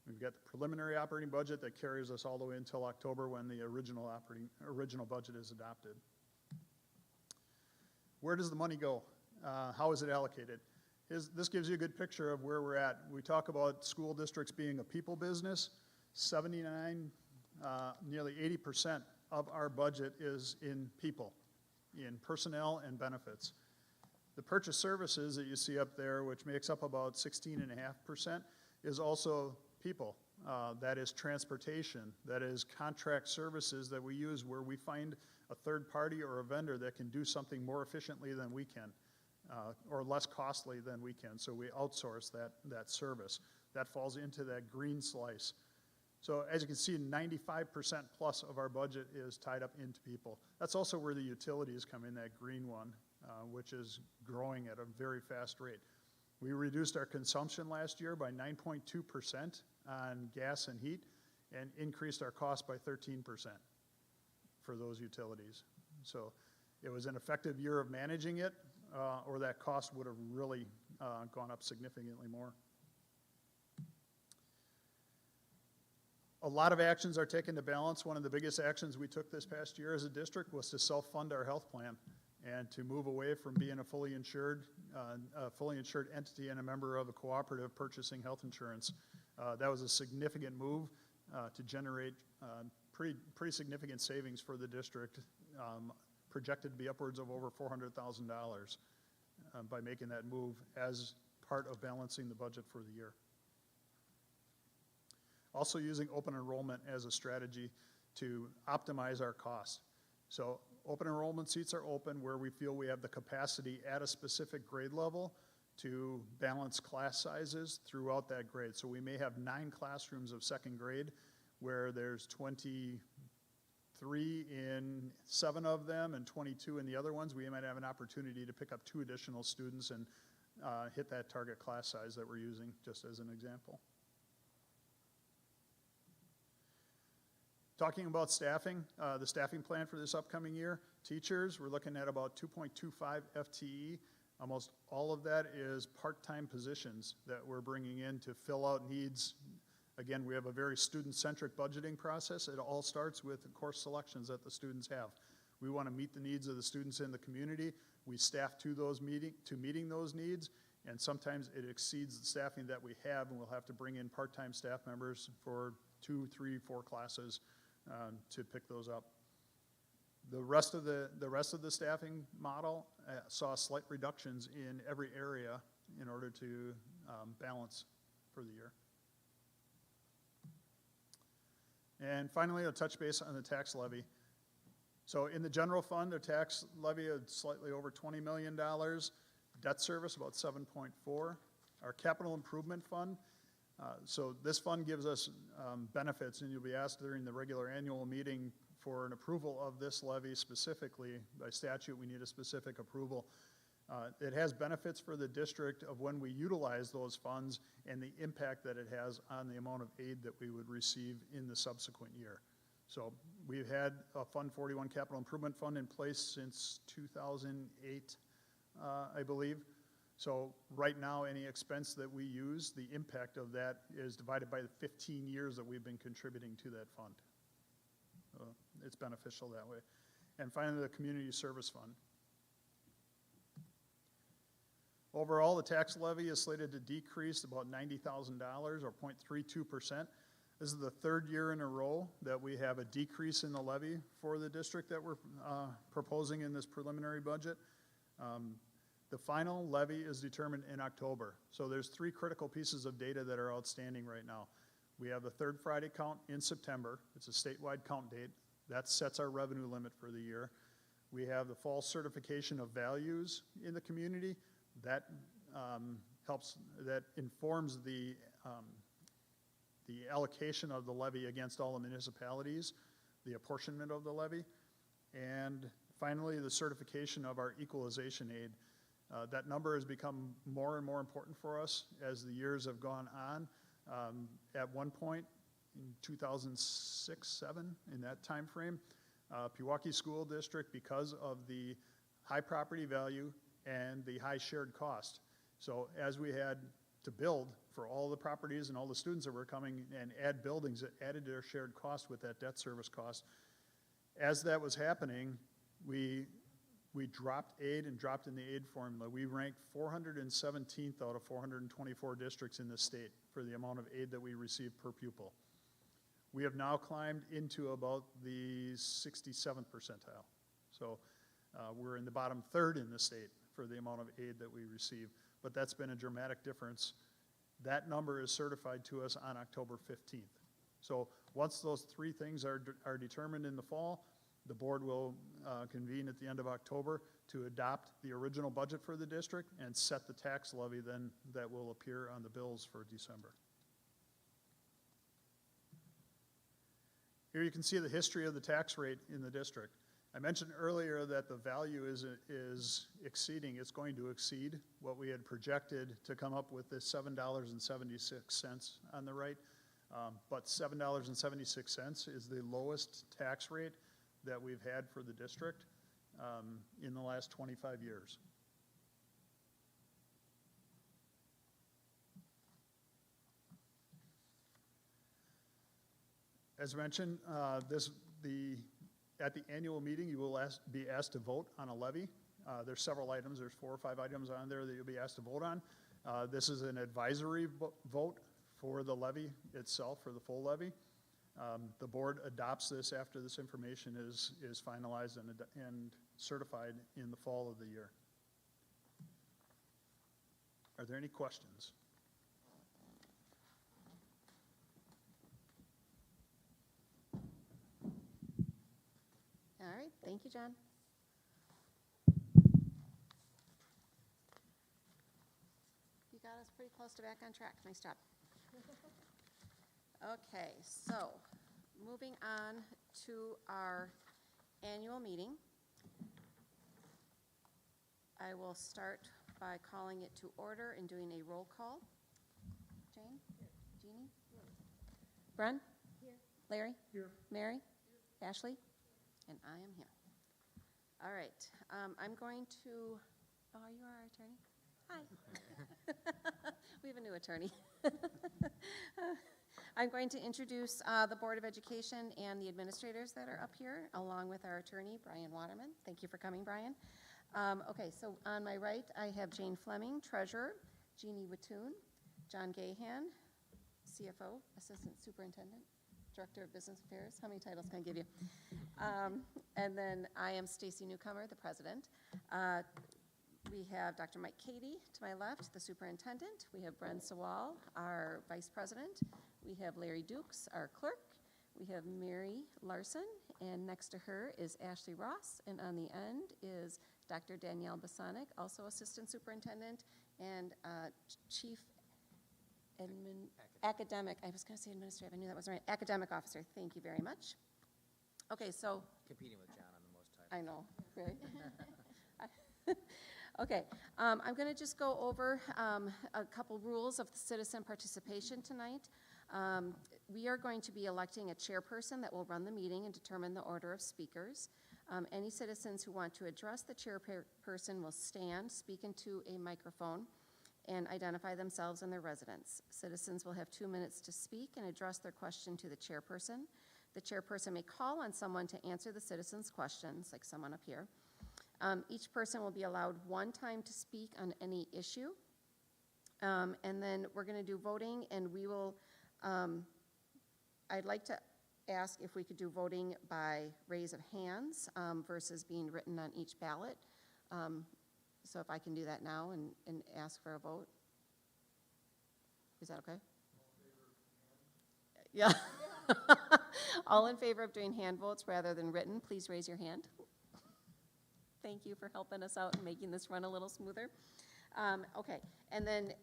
We've got the preliminary operating budget that carries us all the way until October, when the original budget is adopted. Where does the money go? How is it allocated? This gives you a good picture of where we're at. We talk about school districts being a people business. 79, nearly 80% of our budget is in people, in personnel and benefits. The purchase services that you see up there, which makes up about 16.5%, is also people. That is transportation. That is contract services that we use where we find a third party or a vendor that can do something more efficiently than we can, or less costly than we can. So we outsource that service. That falls into that green slice. So as you can see, 95% plus of our budget is tied up into people. That's also where the utilities come in, that green one, which is growing at a very fast rate. We reduced our consumption last year by 9.2% on gas and heat, and increased our cost by 13% for those utilities. So it was an effective year of managing it, or that cost would have really gone up significantly more. A lot of actions are taken to balance. One of the biggest actions we took this past year as a district was to self-fund our health plan and to move away from being a fully insured entity and a member of a cooperative purchasing health insurance. That was a significant move to generate pretty significant savings for the district, projected to be upwards of over $400,000 by making that move as part of balancing the budget for the year. Also using open enrollment as a strategy to optimize our costs. So open enrollment seats are open where we feel we have the capacity at a specific grade level to balance class sizes throughout that grade. So we may have 9 classrooms of second grade where there's 23 in 7 of them and 22 in the other ones. We might have an opportunity to pick up 2 additional students and hit that target class size that we're using, just as an example. Talking about staffing, the staffing plan for this upcoming year, teachers, we're looking at about 2.25 FTE. Almost all of that is part-time positions that we're bringing in to fill out needs. Again, we have a very student-centric budgeting process. It all starts with the course selections that the students have. We want to meet the needs of the students in the community. We staff to meeting those needs, And sometimes it exceeds the staffing that we have, and we'll have to bring in part-time staff members for 2, 3, 4 classes to pick those up. The rest of the staffing model saw slight reductions in every area in order to balance for the year. And finally, a touch base on the tax levy. So in the general fund, the tax levy is slightly over $20 million. Debt service, about 7.4. Our capital improvement fund, so this fund gives us benefits, and you'll be asked during the regular annual meeting for an approval of this levy specifically. By statute, we need a specific approval. It has benefits for the district of when we utilize those funds and the impact that it has on the amount of aid that we would receive in the subsequent year. So we've had a Fund 41 Capital Improvement Fund in place since 2008, I believe. So right now, any expense that we use, the impact of that is divided by the 15 years that we've been contributing to that fund. It's beneficial that way. And finally, the Community Service Fund. Overall, the tax levy is slated to decrease about $90,000 or 0.32%. This is the third year in a row that we have a decrease in the levy for the district that we're proposing in this preliminary budget. The final levy is determined in October. So there's 3 critical pieces of data that are outstanding right now. We have the third Friday count in September. It's a statewide count date. That sets our revenue limit for the year. We have the fall certification of values in the community. That that informs the allocation of the levy against all the municipalities, the apportionment of the levy. And finally, the certification of our equalization aid. That number has become more and more important for us as the years have gone on. At one point in 2006-07, in that time frame, Pewaukee School District, because of the high property value and the high shared cost. So as we had to build for all the properties and all the students that were coming and add buildings, it added to their shared cost with that debt service cost. As that was happening, we dropped aid and dropped in the aid formula. We ranked 417th out of 424 districts in the state for the amount of aid that we receive per pupil. We have now climbed into about the 67th percentile. So we're in the bottom third in the state for the amount of aid that we receive. But that's been a dramatic difference. That number is certified to us on October 15th. So once those 3 things are determined in the fall, the board will convene at the end of October to adopt the original budget for the district and set the tax levy then that will appear on the bills for December. Here you can see the history of the tax rate in the district. I mentioned earlier that the value is exceeding, it's going to exceed what we had projected to come up with this $7.76 on the right. But $7.76 is the lowest tax rate that we've had for the district in the last 25 years. As mentioned, at the annual meeting, you will be asked to vote on a levy. There's several items. There's 4 or 5 items on there that you'll be asked to vote on. This is an advisory vote for the levy itself, for the full levy. The board adopts this after this information is finalized and certified in the fall of the year. Are there any questions? All right, thank you, John. You got us pretty close to back on track. Nice job. Okay, so moving on to our annual meeting. I will start by calling it to order and doing a roll call. Jane? Here. Jeannie? Here. Bren? Here. Larry? Here. Mary? Here. Ashley? And I am here. All right, I'm going to, oh, are you our attorney? Hi. We have a new attorney. I'm going to introduce the Board of Education and the administrators that are up here, along with our attorney, Brian Waterman. Thank you for coming, Brian. Okay, so on my right, I have Jane Fleming, treasurer, Jeannie Wattoon, John Gahan, CFO, Assistant Superintendent, Director of Business Affairs. How many titles can I give you? And then I am Stacy Newcomer, the president. We have Dr. Mike Cady to my left, the superintendent. We have Bren Sawal, our vice president. We have Larry Dukes, our clerk. We have Mary Larson, and next to her is Ashley Ross, and on the end is Dr. Danielle Bosanic, also assistant superintendent, and chief academic, I was going to say administrative, I knew that wasn't right, academic officer. Thank you very much. Okay, so, Competing with John on the most titles. I know, right? Okay, I'm going to just go over a couple rules of citizen participation tonight. We are going to be electing a chairperson that will run the meeting and determine the order of speakers. Any citizens who want to address the chairperson will stand, speak into a microphone, and identify themselves and their residence. Citizens will have 2 minutes to speak and address their question to the chairperson. The chairperson may call on someone to answer the citizens' questions, like someone up here. Each person will be allowed 1 time to speak on any issue. And then we're going to do voting, and we will, I'd like to ask if we could do voting by raise of hands versus being written on each ballot. So if I can do that now and ask for a vote. Is that okay? Yeah. All in favor of doing hand votes rather than written, please raise your hand. Thank you for helping us out and making this run a little smoother. Okay, and then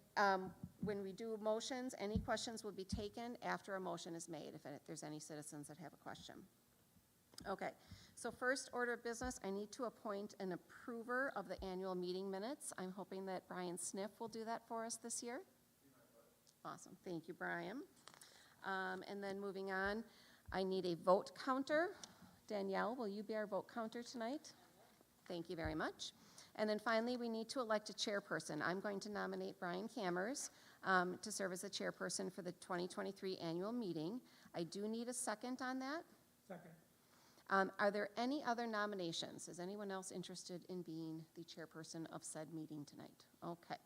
when we do motions, any questions will be taken after a motion is made, if there's any citizens that have a question. Okay, so first order of business, I need to appoint an approver of the annual meeting minutes. I'm hoping that Brian Sniff will do that for us this year. Awesome, thank you, Brian. And then moving on, I need a vote counter. Danielle, will you be our vote counter tonight? Thank you very much. And then finally, we need to elect a chairperson. I'm going to nominate Brian Cammers to serve as the chairperson for the 2023 annual meeting. I do need a second on that. Second. Are there any other nominations? Is anyone else interested in being the chairperson of said meeting tonight? Okay.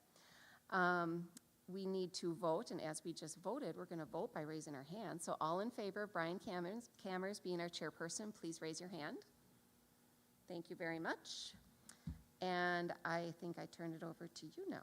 We need to vote, and as we just voted, we're going to vote by raising our hand. So all in favor of Brian Cammers being our chairperson, please raise your hand. Thank you very much. And I think I turn it over to you now.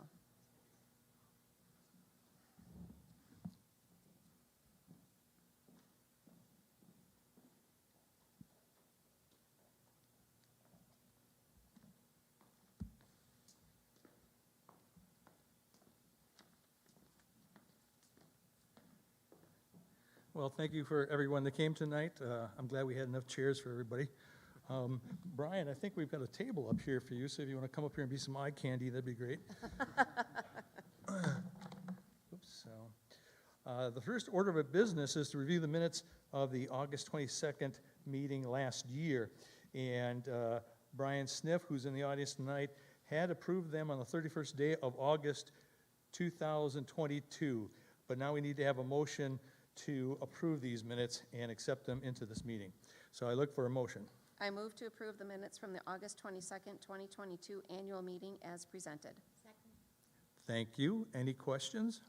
Well, thank you for everyone that came tonight. I'm glad we had enough chairs for everybody. Brian, I think we've got a table up here for you, so if you want to come up here and be some eye candy, that'd be great. Oops, so, the first order of business is to review the minutes of the August 22nd meeting last year. And Brian Sniff, who's in the audience tonight, had approved them on the 31st day of August 2022. But now we need to have a motion to approve these minutes and accept them into this meeting. So I look for a motion. I move to approve the minutes from the August 22nd, 2022 annual meeting as presented. Second. Thank you. Any questions?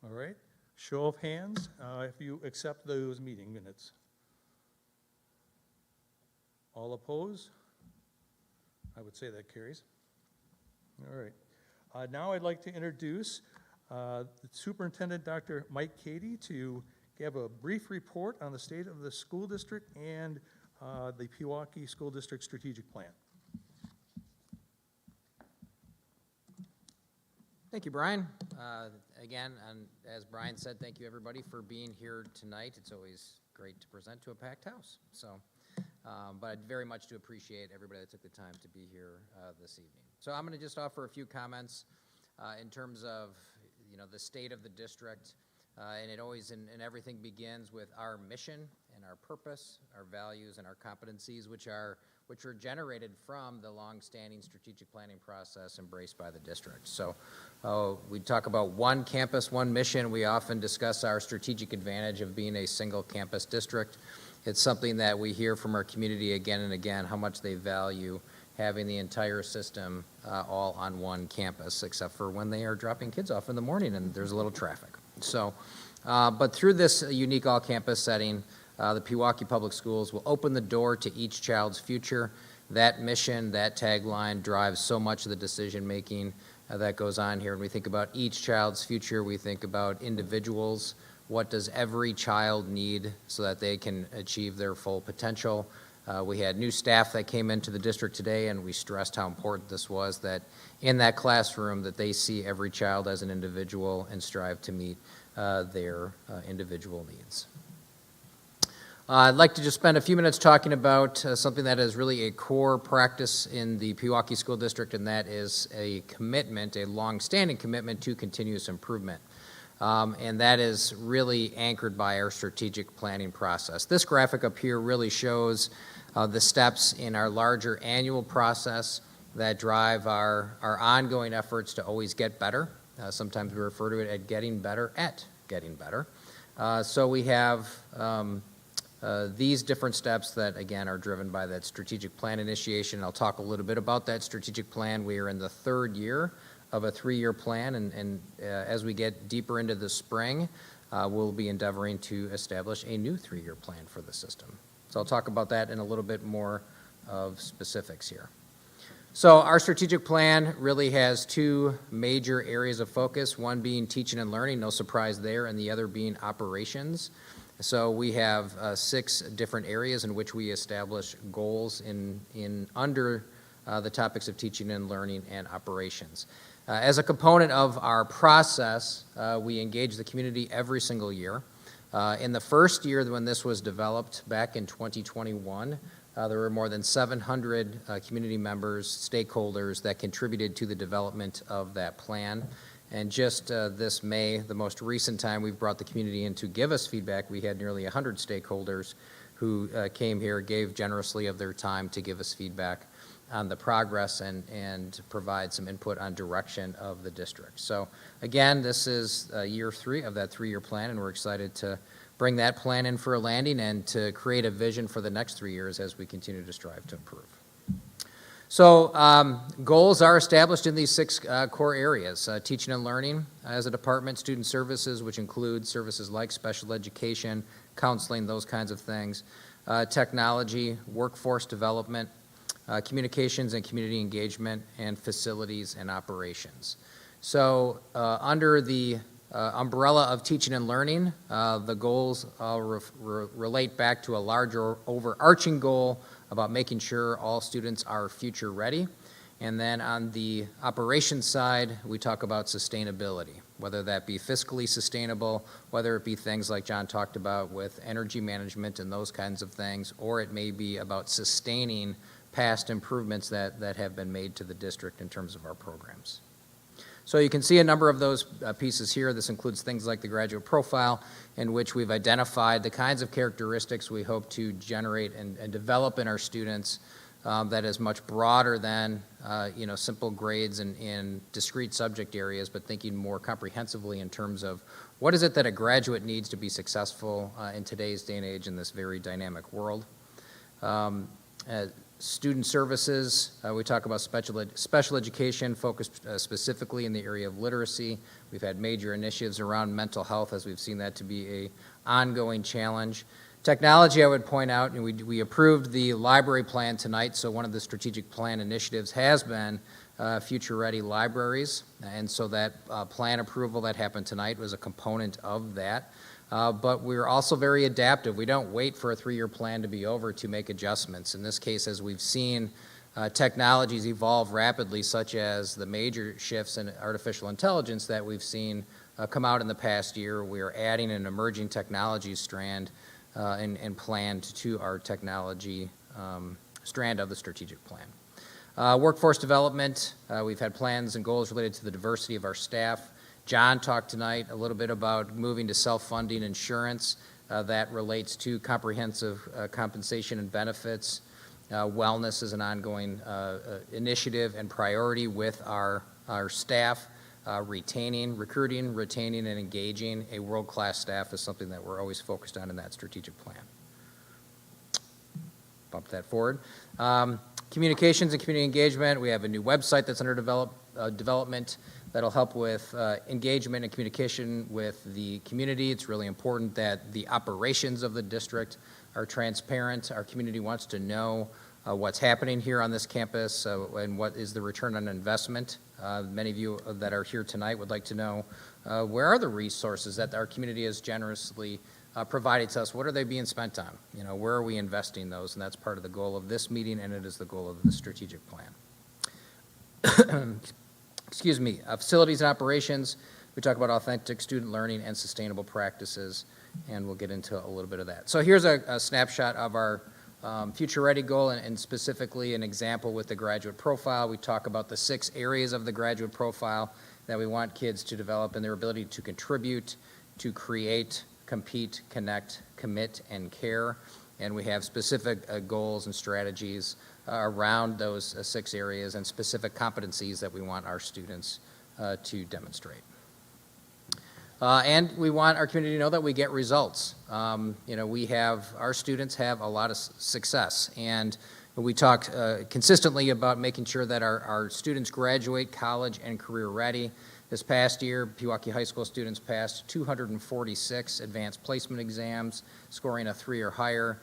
All right. Show of hands if you accept those meeting minutes. All opposed? I would say that carries. All right. Now I'd like to introduce the Superintendent, Dr. Mike Cady, to give a brief report on the state of the school district and the Pewaukee School District Strategic Plan. Thank you, Brian. Again, and as Brian said, thank you everybody for being here tonight. It's always great to present to a packed house. So, but I very much do appreciate everybody that took the time to be here this evening. So I'm going to just offer a few comments in terms of, you know, the state of the district. And it always, and everything begins with our mission and our purpose, our values and our competencies, which are generated from the long-standing strategic planning process embraced by the district. So we talk about one campus, one mission. We often discuss our strategic advantage of being a single campus district. It's something that we hear from our community again and again, how much they value having the entire system all on one campus, except for when they are dropping kids off in the morning and there's a little traffic. So, but through this unique all-campus setting, the Pewaukee Public Schools will open the door to each child's future. That mission, that tagline drives so much of the decision-making that goes on here. When we think about each child's future, we think about individuals. What does every child need so that they can achieve their full potential? We had new staff that came into the district today, and we stressed how important this was, that in that classroom that they see every child as an individual and strive to meet their individual needs. I'd like to just spend a few minutes talking about something that is really a core practice in the Pewaukee School District, and that is a commitment, a long-standing commitment to continuous improvement. And that is really anchored by our strategic planning process. This graphic up here really shows the steps in our larger annual process that drive our ongoing efforts to always get better. Sometimes we refer to it as getting better at getting better. So we have these different steps that, again, are driven by that strategic plan initiation. I'll talk a little bit about that strategic plan. We are in the third year of a 3-year plan, and as we get deeper into the spring, we'll be endeavoring to establish a new 3-year plan for the system. So I'll talk about that in a little bit more of specifics here. So our strategic plan really has 2 major areas of focus, one being teaching and learning, no surprise there, and the other being operations. So we have 6 different areas in which we establish goals in under the topics of teaching and learning and operations. As a component of our process, we engage the community every single year. In the first year when this was developed back in 2021, there were more than 700 community members, stakeholders that contributed to the development of that plan. And just this May, the most recent time we've brought the community in to give us feedback, we had nearly 100 stakeholders who came here, gave generously of their time to give us feedback on the progress and provide some input on direction of the district. So again, this is year 3 of that 3-year plan, and we're excited to bring that plan in for a landing and to create a vision for the next 3 years as we continue to strive to improve. So goals are established in these 6 core areas: teaching and learning as a department, student services, which includes services like special education, counseling, those kinds of things, technology, workforce development, communications and community engagement, and facilities and operations. So under the umbrella of teaching and learning, the goals relate back to a larger overarching goal about making sure all students are future ready. And then on the operations side, we talk about sustainability, whether that be fiscally sustainable, whether it be things like John talked about with energy management and those kinds of things, or it may be about sustaining past improvements that have been made to the district in terms of our programs. So you can see a number of those pieces here. This includes things like the graduate profile, in which we've identified the kinds of characteristics we hope to generate and develop in our students that is much broader than simple grades in discrete subject areas, but thinking more comprehensively in terms of what is it that a graduate needs to be successful in today's day and age in this very dynamic world. Student services, we talk about special education focused specifically in the area of literacy. We've had major initiatives around mental health, as we've seen that to be an ongoing challenge. Technology, I would point out, and we approved the library plan tonight, so one of the strategic plan initiatives has been future-ready libraries, and so that plan approval that happened tonight was a component of that. But we're also very adaptive. We don't wait for a 3-year plan to be over to make adjustments. In this case, as we've seen technologies evolve rapidly, such as the major shifts in artificial intelligence that we've seen come out in the past year, we are adding an emerging technology strand and planned to our technology strand of the strategic plan. Workforce development, we've had plans and goals related to the diversity of our staff. John talked tonight a little bit about moving to self-funding insurance that relates to comprehensive compensation and benefits. Wellness is an ongoing initiative and priority with our staff. Recruiting, retaining, and engaging a world-class staff is something that we're always focused on in that strategic plan. Bump that forward. Communications and community engagement, we have a new website that's under development that'll help with engagement and communication with the community. It's really important that the operations of the district are transparent. Our community wants to know what's happening here on this campus and what is the return on investment. Many of you that are here tonight would like to know where are the resources that our community has generously provided to us? What are they being spent on? You know, where are we investing those? And that's part of the goal of this meeting, and it is the goal of the strategic plan. Excuse me, facilities and operations, we talk about authentic student learning and sustainable practices, and we'll get into a little bit of that. So here's a snapshot of our Future Ready goal, and specifically an example with the graduate profile. We talk about the 6 areas of the graduate profile that we want kids to develop in their ability to contribute, to create, compete, connect, commit, and care. And we have specific goals and strategies around those 6 areas and specific competencies that we want our students to demonstrate. And we want our community to know that we get results. You know, our students have a lot of success, and we talk consistently about making sure that our students graduate college and career ready. This past year, Pewaukee High School students passed 246 advanced placement exams, scoring a 3 or higher.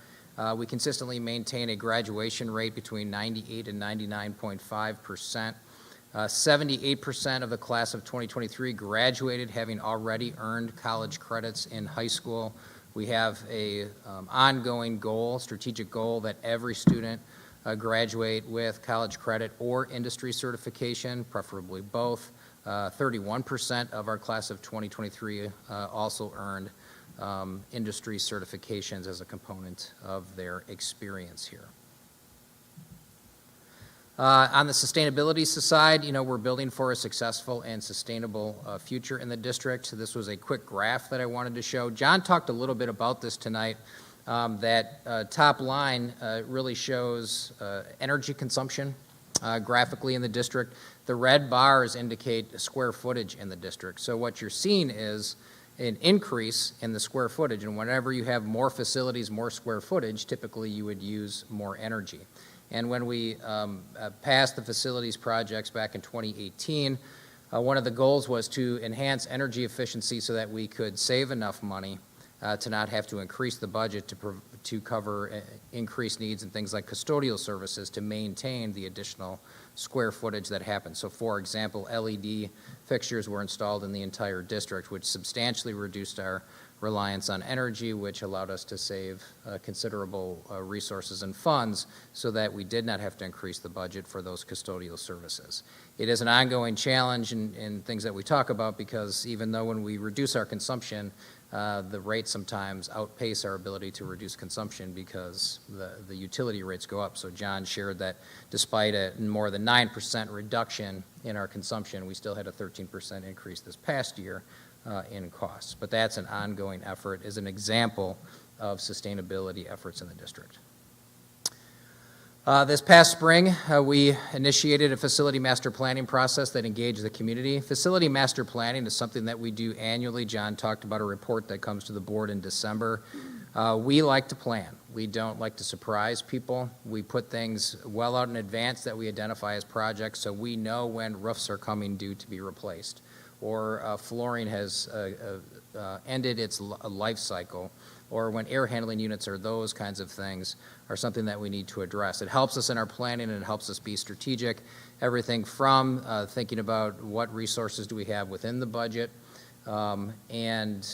We consistently maintain a graduation rate between 98 and 99.5%. 78% of the class of 2023 graduated having already earned college credits in high school. We have a ongoing goal, strategic goal, that every student graduate with college credit or industry certification, preferably both. 31% of our class of 2023 also earned industry certifications as a component of their experience here. On the sustainability side, you know, we're building for a successful and sustainable future in the district. This was a quick graph that I wanted to show. John talked a little bit about this tonight. That top line really shows energy consumption graphically in the district. The red bars indicate square footage in the district. So what you're seeing is an increase in the square footage, and whenever you have more facilities, more square footage, typically you would use more energy. And when we passed the facilities projects back in 2018, one of the goals was to enhance energy efficiency so that we could save enough money to not have to increase the budget to cover increased needs and things like custodial services to maintain the additional square footage that happened. So for example, LED fixtures were installed in the entire district, which substantially reduced our reliance on energy, which allowed us to save considerable resources and funds so that we did not have to increase the budget for those custodial services. It is an ongoing challenge in things that we talk about, because even though when we reduce our consumption, the rates sometimes outpace our ability to reduce consumption because the utility rates go up. So John shared that despite a more than 9% reduction in our consumption, we still had a 13% increase this past year in costs. But that's an ongoing effort, is an example of sustainability efforts in the district. This past spring, we initiated a facility master planning process that engaged the community. Facility master planning is something that we do annually. John talked about a report that comes to the board in December. We like to plan. We don't like to surprise people. We put things well out in advance that we identify as projects, so we know when roofs are coming due to be replaced, or flooring has ended its life cycle, or when air handling units or those kinds of things are something that we need to address. It helps us in our planning, and it helps us be strategic. Everything from thinking about what resources do we have within the budget, and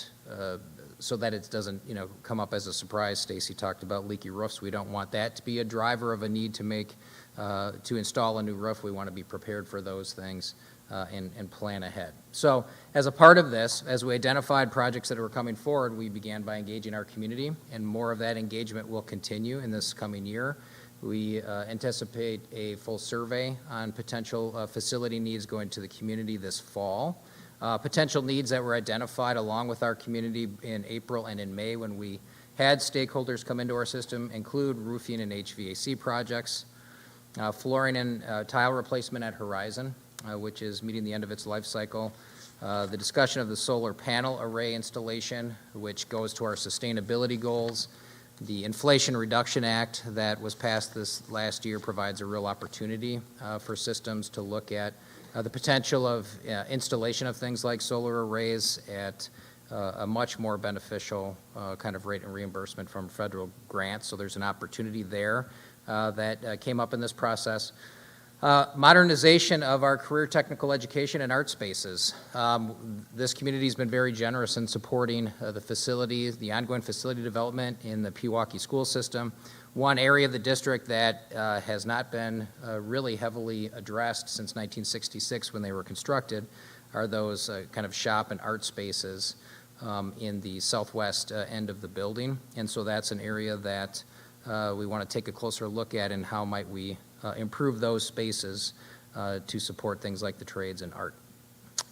so that it doesn't, you know, come up as a surprise. Stacy talked about leaky roofs. We don't want that to be a driver of a need to install a new roof. We want to be prepared for those things and plan ahead. So as a part of this, as we identified projects that were coming forward, we began by engaging our community, and more of that engagement will continue in this coming year. We anticipate a full survey on potential facility needs going to the community this fall. Potential needs that were identified along with our community in April and in May when we had stakeholders come into our system include roofing and HVAC projects, flooring and tile replacement at Horizon, which is meeting the end of its life cycle, the discussion of the solar panel array installation, which goes to our sustainability goals, The Inflation Reduction Act that was passed this last year provides a real opportunity for systems to look at the potential of installation of things like solar arrays at a much more beneficial kind of rate and reimbursement from federal grants. So there's an opportunity there that came up in this process. Modernization of our career technical education and art spaces. This community has been very generous in supporting the facilities, the ongoing facility development in the Pewaukee school system. One area of the district that has not been really heavily addressed since 1966 when they were constructed are those kind of shop and art spaces in the southwest end of the building. And so that's an area that we want to take a closer look at, and how might we improve those spaces to support things like the trades and art.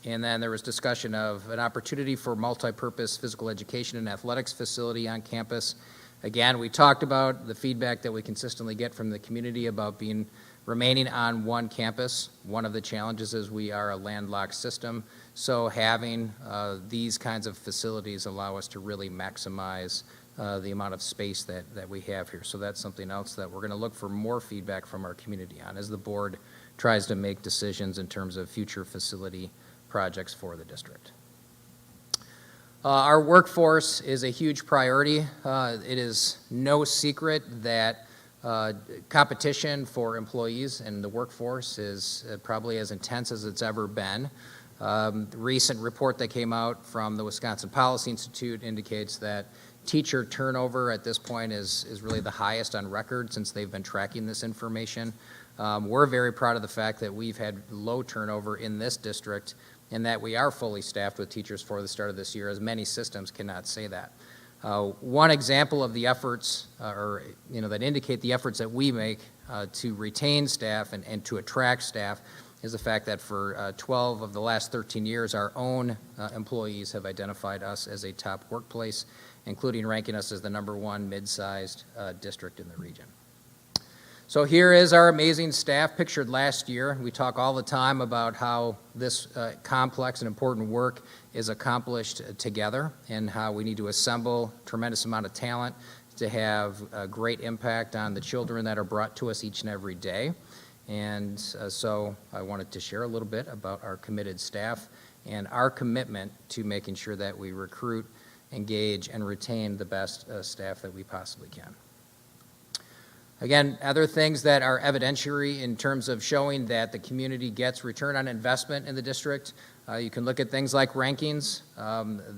And then there was discussion of an opportunity for multi-purpose physical education and athletics facility on campus. Again, we talked about the feedback that we consistently get from the community about remaining on one campus. One of the challenges is we are a landlocked system, so having these kinds of facilities allow us to really maximize the amount of space that we have here. So that's something else that we're going to look for more feedback from our community on as the board tries to make decisions in terms of future facility projects for the district. Our workforce is a huge priority. It is no secret that competition for employees in the workforce is probably as intense as it's ever been. The recent report that came out from the Wisconsin Policy Institute indicates that teacher turnover at this point is really the highest on record since they've been tracking this information. We're very proud of the fact that we've had low turnover in this district, and that we are fully staffed with teachers for the start of this year, as many systems cannot say that. One example of the efforts, that indicate the efforts that we make to retain staff and to attract staff, is the fact that for 12 of the last 13 years, our own employees have identified us as a top workplace, including ranking us as the #1 mid-sized district in the region. So here is our amazing staff pictured last year. We talk all the time about how this complex and important work is accomplished together, and how we need to assemble a tremendous amount of talent to have a great impact on the children that are brought to us each and every day. And so I wanted to share a little bit about our committed staff and our commitment to making sure that we recruit, engage, and retain the best staff that we possibly can. Again, other things that are evidentiary in terms of showing that the community gets return on investment in the district. You can look at things like rankings.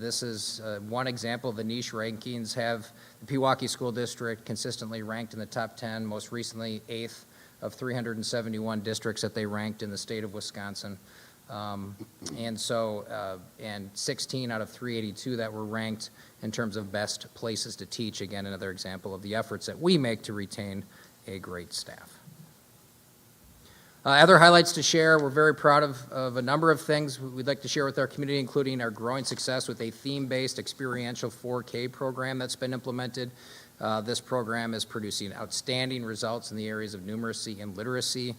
This is one example. The niche rankings have the Pewaukee School District consistently ranked in the top 10, most recently 8th of 371 districts that they ranked in the state of Wisconsin. And 16 out of 382 that were ranked in terms of best places to teach. Again, another example of the efforts that we make to retain a great staff. Other highlights to share, we're very proud of a number of things we'd like to share with our community, including our growing success with a theme-based experiential 4K program that's been implemented. This program is producing outstanding results in the areas of numeracy and literacy.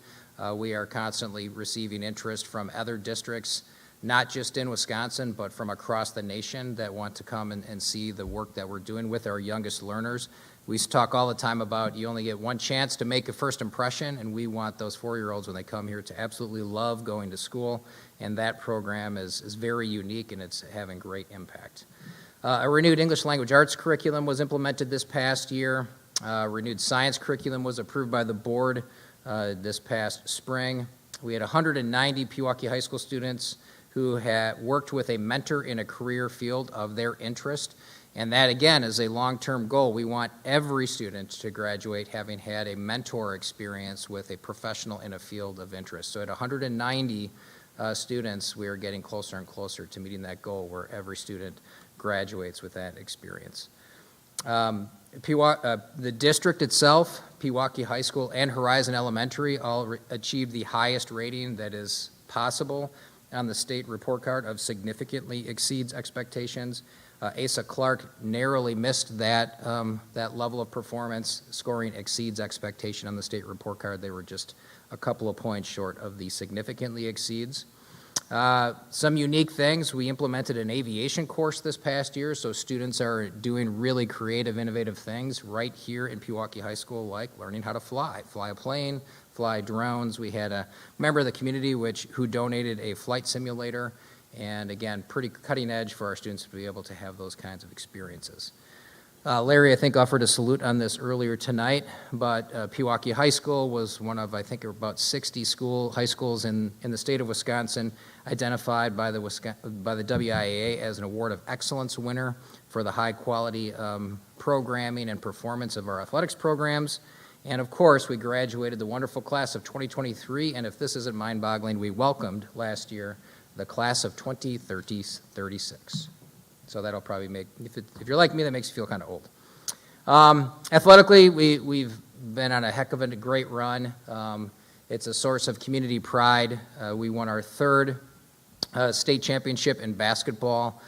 We are constantly receiving interest from other districts, not just in Wisconsin, but from across the nation, that want to come and see the work that we're doing with our youngest learners. We talk all the time about you only get one chance to make a first impression, and we want those 4-year-olds when they come here to absolutely love going to school, and that program is very unique, and it's having great impact. A renewed English language arts curriculum was implemented this past year. Renewed science curriculum was approved by the board this past spring. We had 190 Pewaukee High School students who had worked with a mentor in a career field of their interest. And that, again, is a long-term goal. We want every student to graduate having had a mentor experience with a professional in a field of interest. So at 190 students, we are getting closer and closer to meeting that goal where every student graduates with that experience. The district itself, Pewaukee High School and Horizon Elementary, all achieved the highest rating that is possible on the state report card of significantly exceeds expectations. Asa Clark narrowly missed that level of performance, scoring exceeds expectation on the state report card. They were just a couple of points short of the significantly exceeds. Some unique things, we implemented an aviation course this past year, so students are doing really creative, innovative things right here in Pewaukee High School, like learning how to fly a plane, fly drones. We had a member of the community who donated a flight simulator, and again, pretty cutting edge for our students to be able to have those kinds of experiences. Larry, I think, offered a salute on this earlier tonight, but Pewaukee High School was one of, I think, about 60 high schools in the state of Wisconsin identified by the WIAA as an Award of Excellence winner for the high-quality programming and performance of our athletics programs. And of course, we graduated the wonderful class of 2023, and if this isn't mind-boggling, we welcomed last year the class of 2036. So that'll probably make, if you're like me, that makes you feel kind of old. Athletically, we've been on a heck of a great run. It's a source of community pride. We won our third state championship in basketball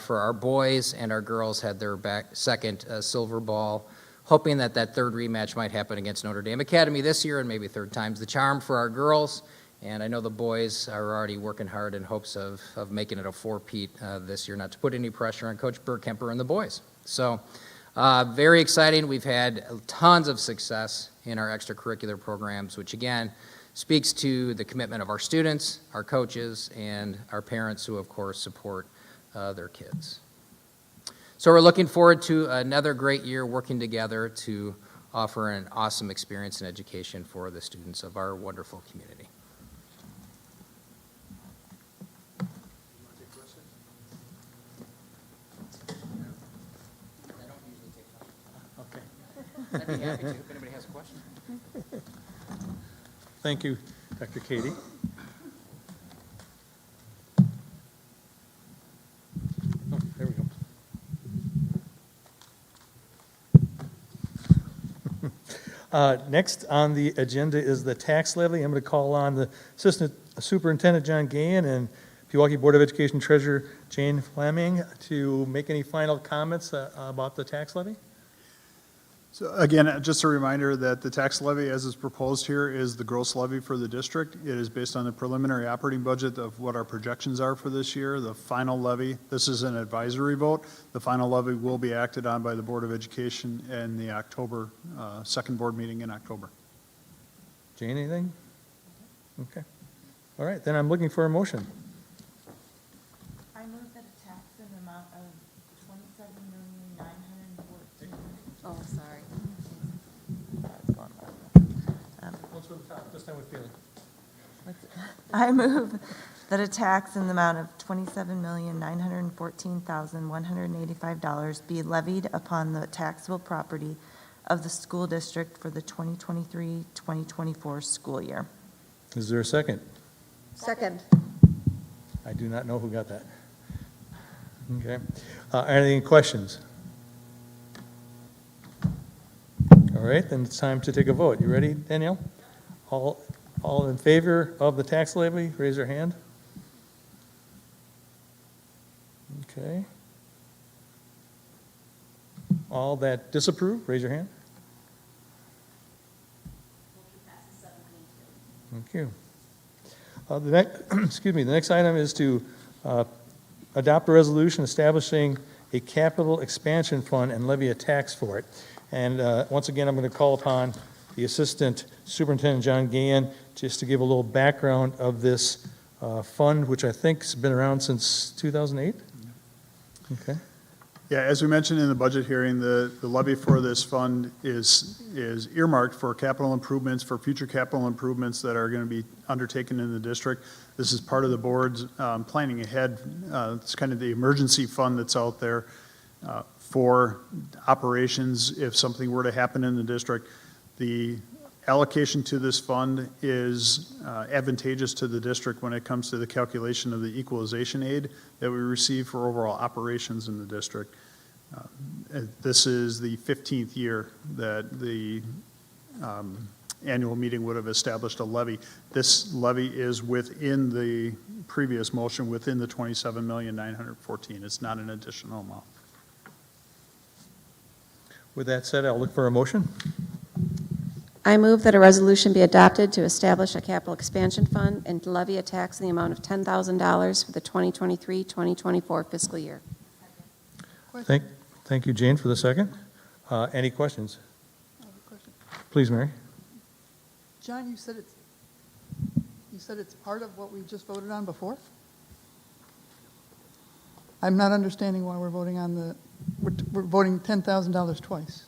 for our boys, and our girls had their second silver ball, hoping that third rematch might happen against Notre Dame Academy this year, and maybe third time's the charm for our girls. And I know the boys are already working hard in hopes of making it a four-peat this year, not to put any pressure on Coach Burkemper and the boys. So very exciting. We've had tons of success in our extracurricular programs, which again speaks to the commitment of our students, our coaches, and our parents who, of course, support their kids. So we're looking forward to another great year working together to offer an awesome experience and education for the students of our wonderful community. I'd be happy to, if anybody has a question. Thank you, Dr. Katie. Oh, there we go. Next on the agenda is the tax levy. I'm going to call on the Assistant Superintendent John Gahan and Pewaukee Board of Education Treasurer Jane Fleming to make any final comments about the tax levy. So again, just a reminder that the tax levy as is proposed here is the gross levy for the district. It is based on the preliminary operating budget of what our projections are for this year. The final levy, this is an advisory vote. The final levy will be acted on by the Board of Education in the October, second board meeting in October. Jane, anything? Okay. All right, then I'm looking for a motion. I move that a tax in the amount of $27,914,000. Oh, sorry. Once from the top, this time with feeling. I move that a tax in the amount of $27,914,185 be levied upon the taxable property of the school district for the 2023-2024 school year. Is there a second? Second. I do not know who got that. Okay. Any questions? All right, then it's time to take a vote. You ready, Danielle? All in favor of the tax levy, raise your hand. Okay. All that disapprove, raise your hand. Thank you. The next, excuse me, the next item is to adopt a resolution establishing a capital expansion fund and levy a tax for it. And once again, I'm going to call upon the Assistant Superintendent John Gahan just to give a little background of this fund, which I think has been around since 2008. Okay. Yeah, as we mentioned in the budget hearing, the levy for this fund is earmarked for capital improvements, for future capital improvements that are going to be undertaken in the district. This is part of the board's planning ahead. It's kind of the emergency fund that's out there for operations if something were to happen in the district. The allocation to this fund is advantageous to the district when it comes to the calculation of the equalization aid that we receive for overall operations in the district. This is the 15th year that the annual meeting would have established a levy. This levy is within the previous motion, within the $27,914,000. It's not an additional amount. With that said, I'll look for a motion. I move that a resolution be adopted to establish a capital expansion fund and to levy a tax in the amount of $10,000 for the 2023-2024 fiscal year. Question? Thank you, Jane, for the second. Any questions? I have a question. Please, Mary. John, you said it's part of what we just voted on before? I'm not understanding why we're voting on we're voting $10,000 twice.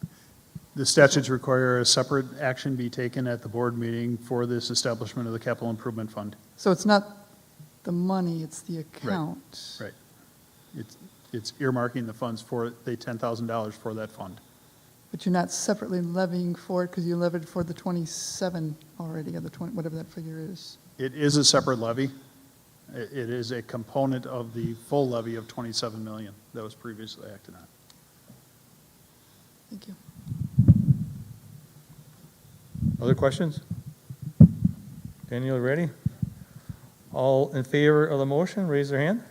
The statutes require a separate action be taken at the board meeting for this establishment of the capital improvement fund. So it's not the money, it's the account. Right. It's earmarking the funds for the $10,000 for that fund. But you're not separately levying for it because you levied for the 27 already, or the 20, whatever that figure is. It is a separate levy. It is a component of the full levy of 27 million that was previously acted on. Thank you. Other questions? Daniel, ready? All in favor of the motion, raise their hand.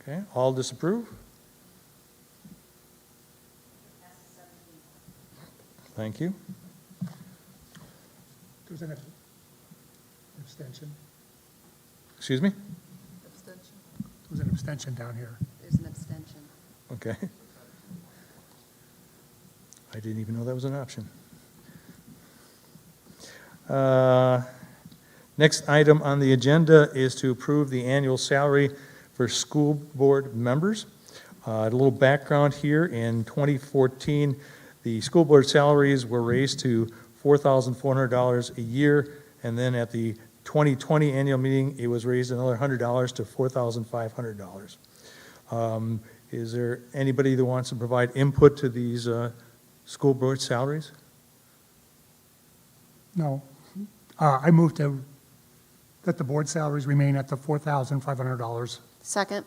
Okay, all disapprove? Thank you. There's an abstention. Excuse me? Abstention. There's an abstention down here. There's an abstention. Okay. I didn't even know that was an option. Next item on the agenda is to approve the annual salary for school board members. A little background here, in 2014, the school board salaries were raised to $4,400 a year, and then at the 2020 annual meeting, it was raised another $100 to $4,500. Is there anybody that wants to provide input to these school board salaries? No. I move that the board salaries remain at the $4,500. Second.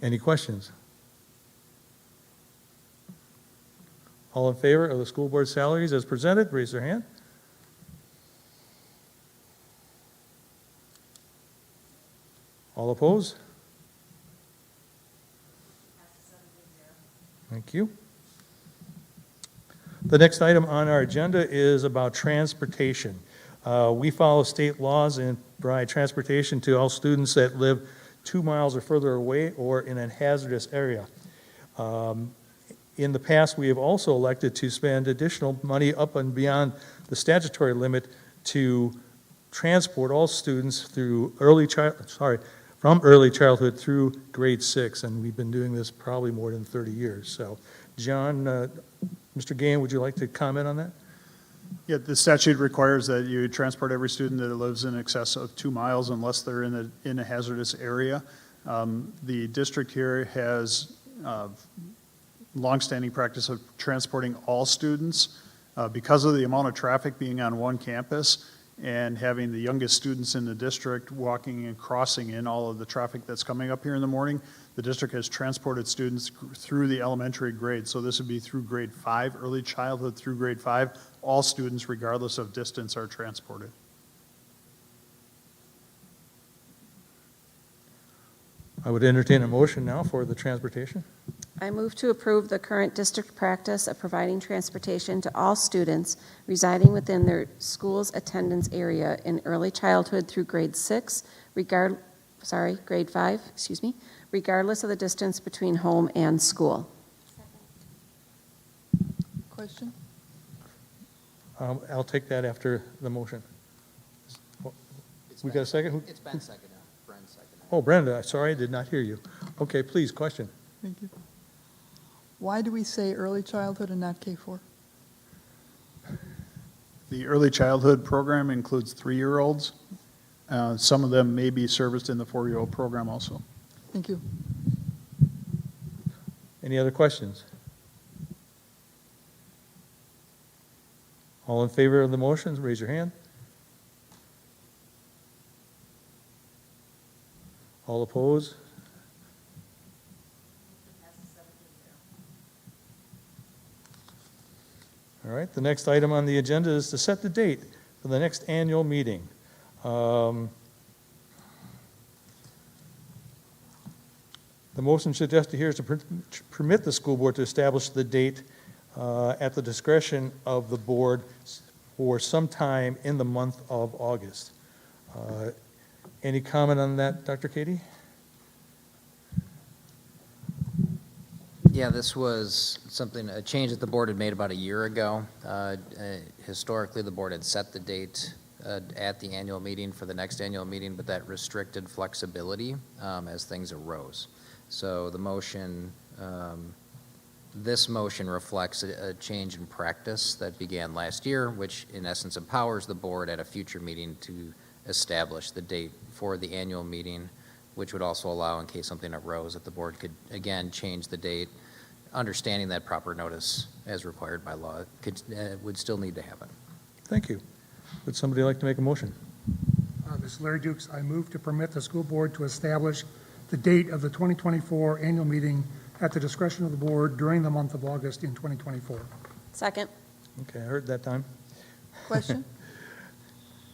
Any questions? All in favor of the school board salaries as presented, raise their hand. All opposed? Thank you. The next item on our agenda is about transportation. We follow state laws and provide transportation to all students that live 2 miles or further away or in a hazardous area. In the past, we have also elected to spend additional money up and beyond the statutory limit to transport all students through from early childhood through grade 6, and we've been doing this probably more than 30 years. So, John, Mr. Gain, would you like to comment on that? Yeah, the statute requires that you transport every student that lives in excess of 2 miles unless they're in a hazardous area. The district here has longstanding practice of transporting all students because of the amount of traffic being on one campus and having the youngest students in the district walking and crossing in all of the traffic that's coming up here in the morning. The district has transported students through the elementary grade, so this would be through grade 5, early childhood through grade 5. All students, regardless of distance, are transported. I would entertain a motion now for the transportation. I move to approve the current district practice of providing transportation to all students residing within their school's attendance area in early childhood through grade 6, grade 5, regardless of the distance between home and school. Question? I'll take that after the motion. We got a second? It's been seconded. Bren seconded. Oh, Brenda, sorry, I did not hear you. Okay, please, question. Thank you. Why do we say early childhood and not K-4? The early childhood program includes 3-year-olds. Some of them may be serviced in the 4-year-old program also. Thank you. Any other questions? All in favor of the motions, raise your hand. All opposed? All right, the next item on the agenda is to set the date for the next annual meeting. The motion suggested here is to permit the school board to establish the date at the discretion of the board for some time in the month of August. Any comment on that, Dr. Katie? Yeah, this was something, a change that the board had made about a year ago. Historically, the board had set the date at the annual meeting for the next annual meeting, but that restricted flexibility as things arose. So the motion, this motion reflects a change in practice that began last year, which in essence empowers the board at a future meeting to establish the date for the annual meeting, which would also allow, in case something arose, that the board could again change the date, understanding that proper notice as required by law would still need to happen. Thank you. Would somebody like to make a motion? This is Larry Dukes. I move to permit the school board to establish the date of the 2024 annual meeting at the discretion of the board during the month of August in 2024. Second? Okay, I heard that time. Question?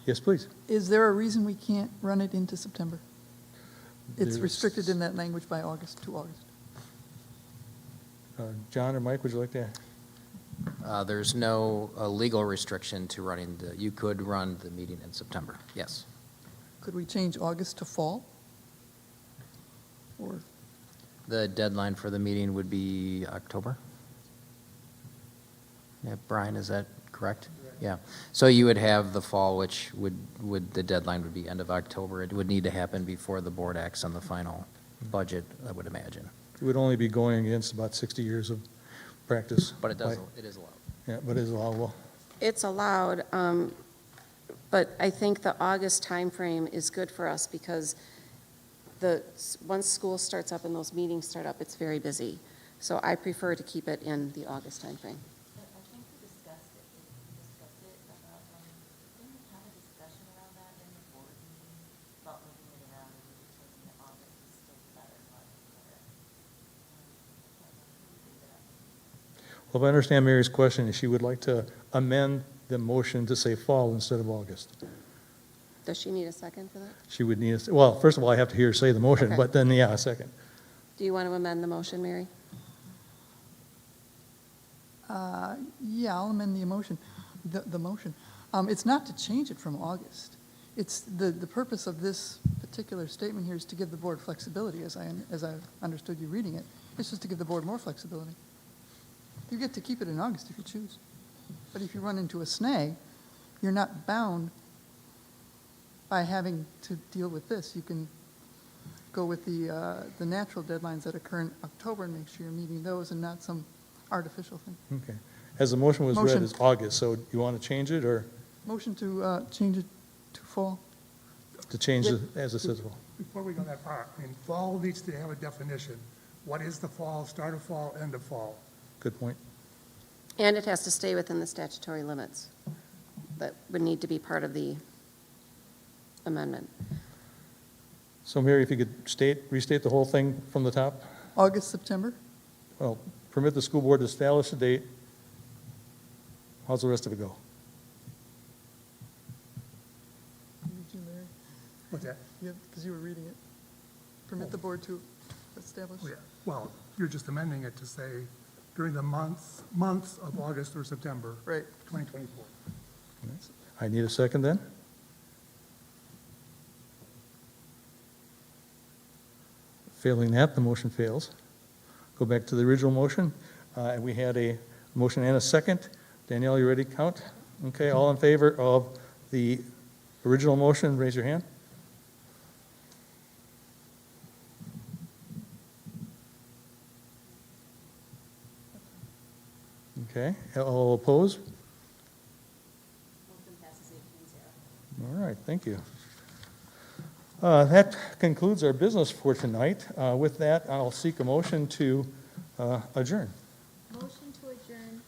Yes, please. Is there a reason we can't run it into September? It's There's- restricted in that language by August to August. John or Mike, would you like to? There's no legal restriction to running you could run the meeting in September, yes. Could we change August to fall? Or, The deadline for the meeting would be October? Yeah, Brian, is that correct? Yeah. So you would have the fall, which the deadline would be end of October. It would need to happen before the board acts on the final budget, I would imagine. It would only be going against about 60 years of practice. But it is allowed. Yeah, but it is allowable. It's allowed, but I think the August timeframe is good for us because once school starts up and those meetings start up, it's very busy. So I prefer to keep it in the August timeframe. I think we discussed it about, didn't we have a discussion around that in the board meeting about moving it around and we determined that August is still the better month for it? Well, if I understand Mary's question, she would like to amend the motion to say fall instead of August. Does she need a second for that? She would need, well, first of all, I have to hear her say the motion, Okay. but then, yeah, a second. Do you want to amend the motion, Mary? yeah, I'll amend the motion. It's not to change it from August. It's, the purpose of this particular statement here is to give the board flexibility, as I understood you reading it. It's just to give the board more flexibility. You get to keep it in August if you choose. But if you run into a snag, you're not bound by having to deal with this. You can go with the natural deadlines that occur in October and make sure you're meeting those and not some artificial thing. Okay. As the motion was read, Motion. it's August, so you want to change it or Motion to change it to fall. to change it as it says? Before we go that far, I mean, fall needs to have a definition. What is the fall, start of fall, end of fall? Good point. And it has to stay within the statutory limits. That would need to be part of the amendment. So Mary, if you could restate the whole thing from the top? August, September? Well, permit the school board to establish a date. How's the rest of it go? What's that? Because you were reading it. Permit the board to establish? Oh, yeah. Well, you're just amending it to say during the months of August or September, Right. 2024. I need a second then? Failing that, the motion fails. Go back to the original motion. And we had a motion and a second. Danielle, you ready to count? Okay, all in favor of the original motion, raise your hand. Okay, all opposed? All right, thank you. That concludes our business for tonight. With that, I'll seek a motion to adjourn. Motion to adjourn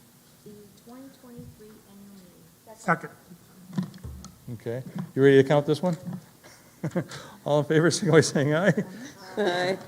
the 2023 annual meeting. Second. Okay, you ready to count this one? All in favor, signify by saying aye. Aye.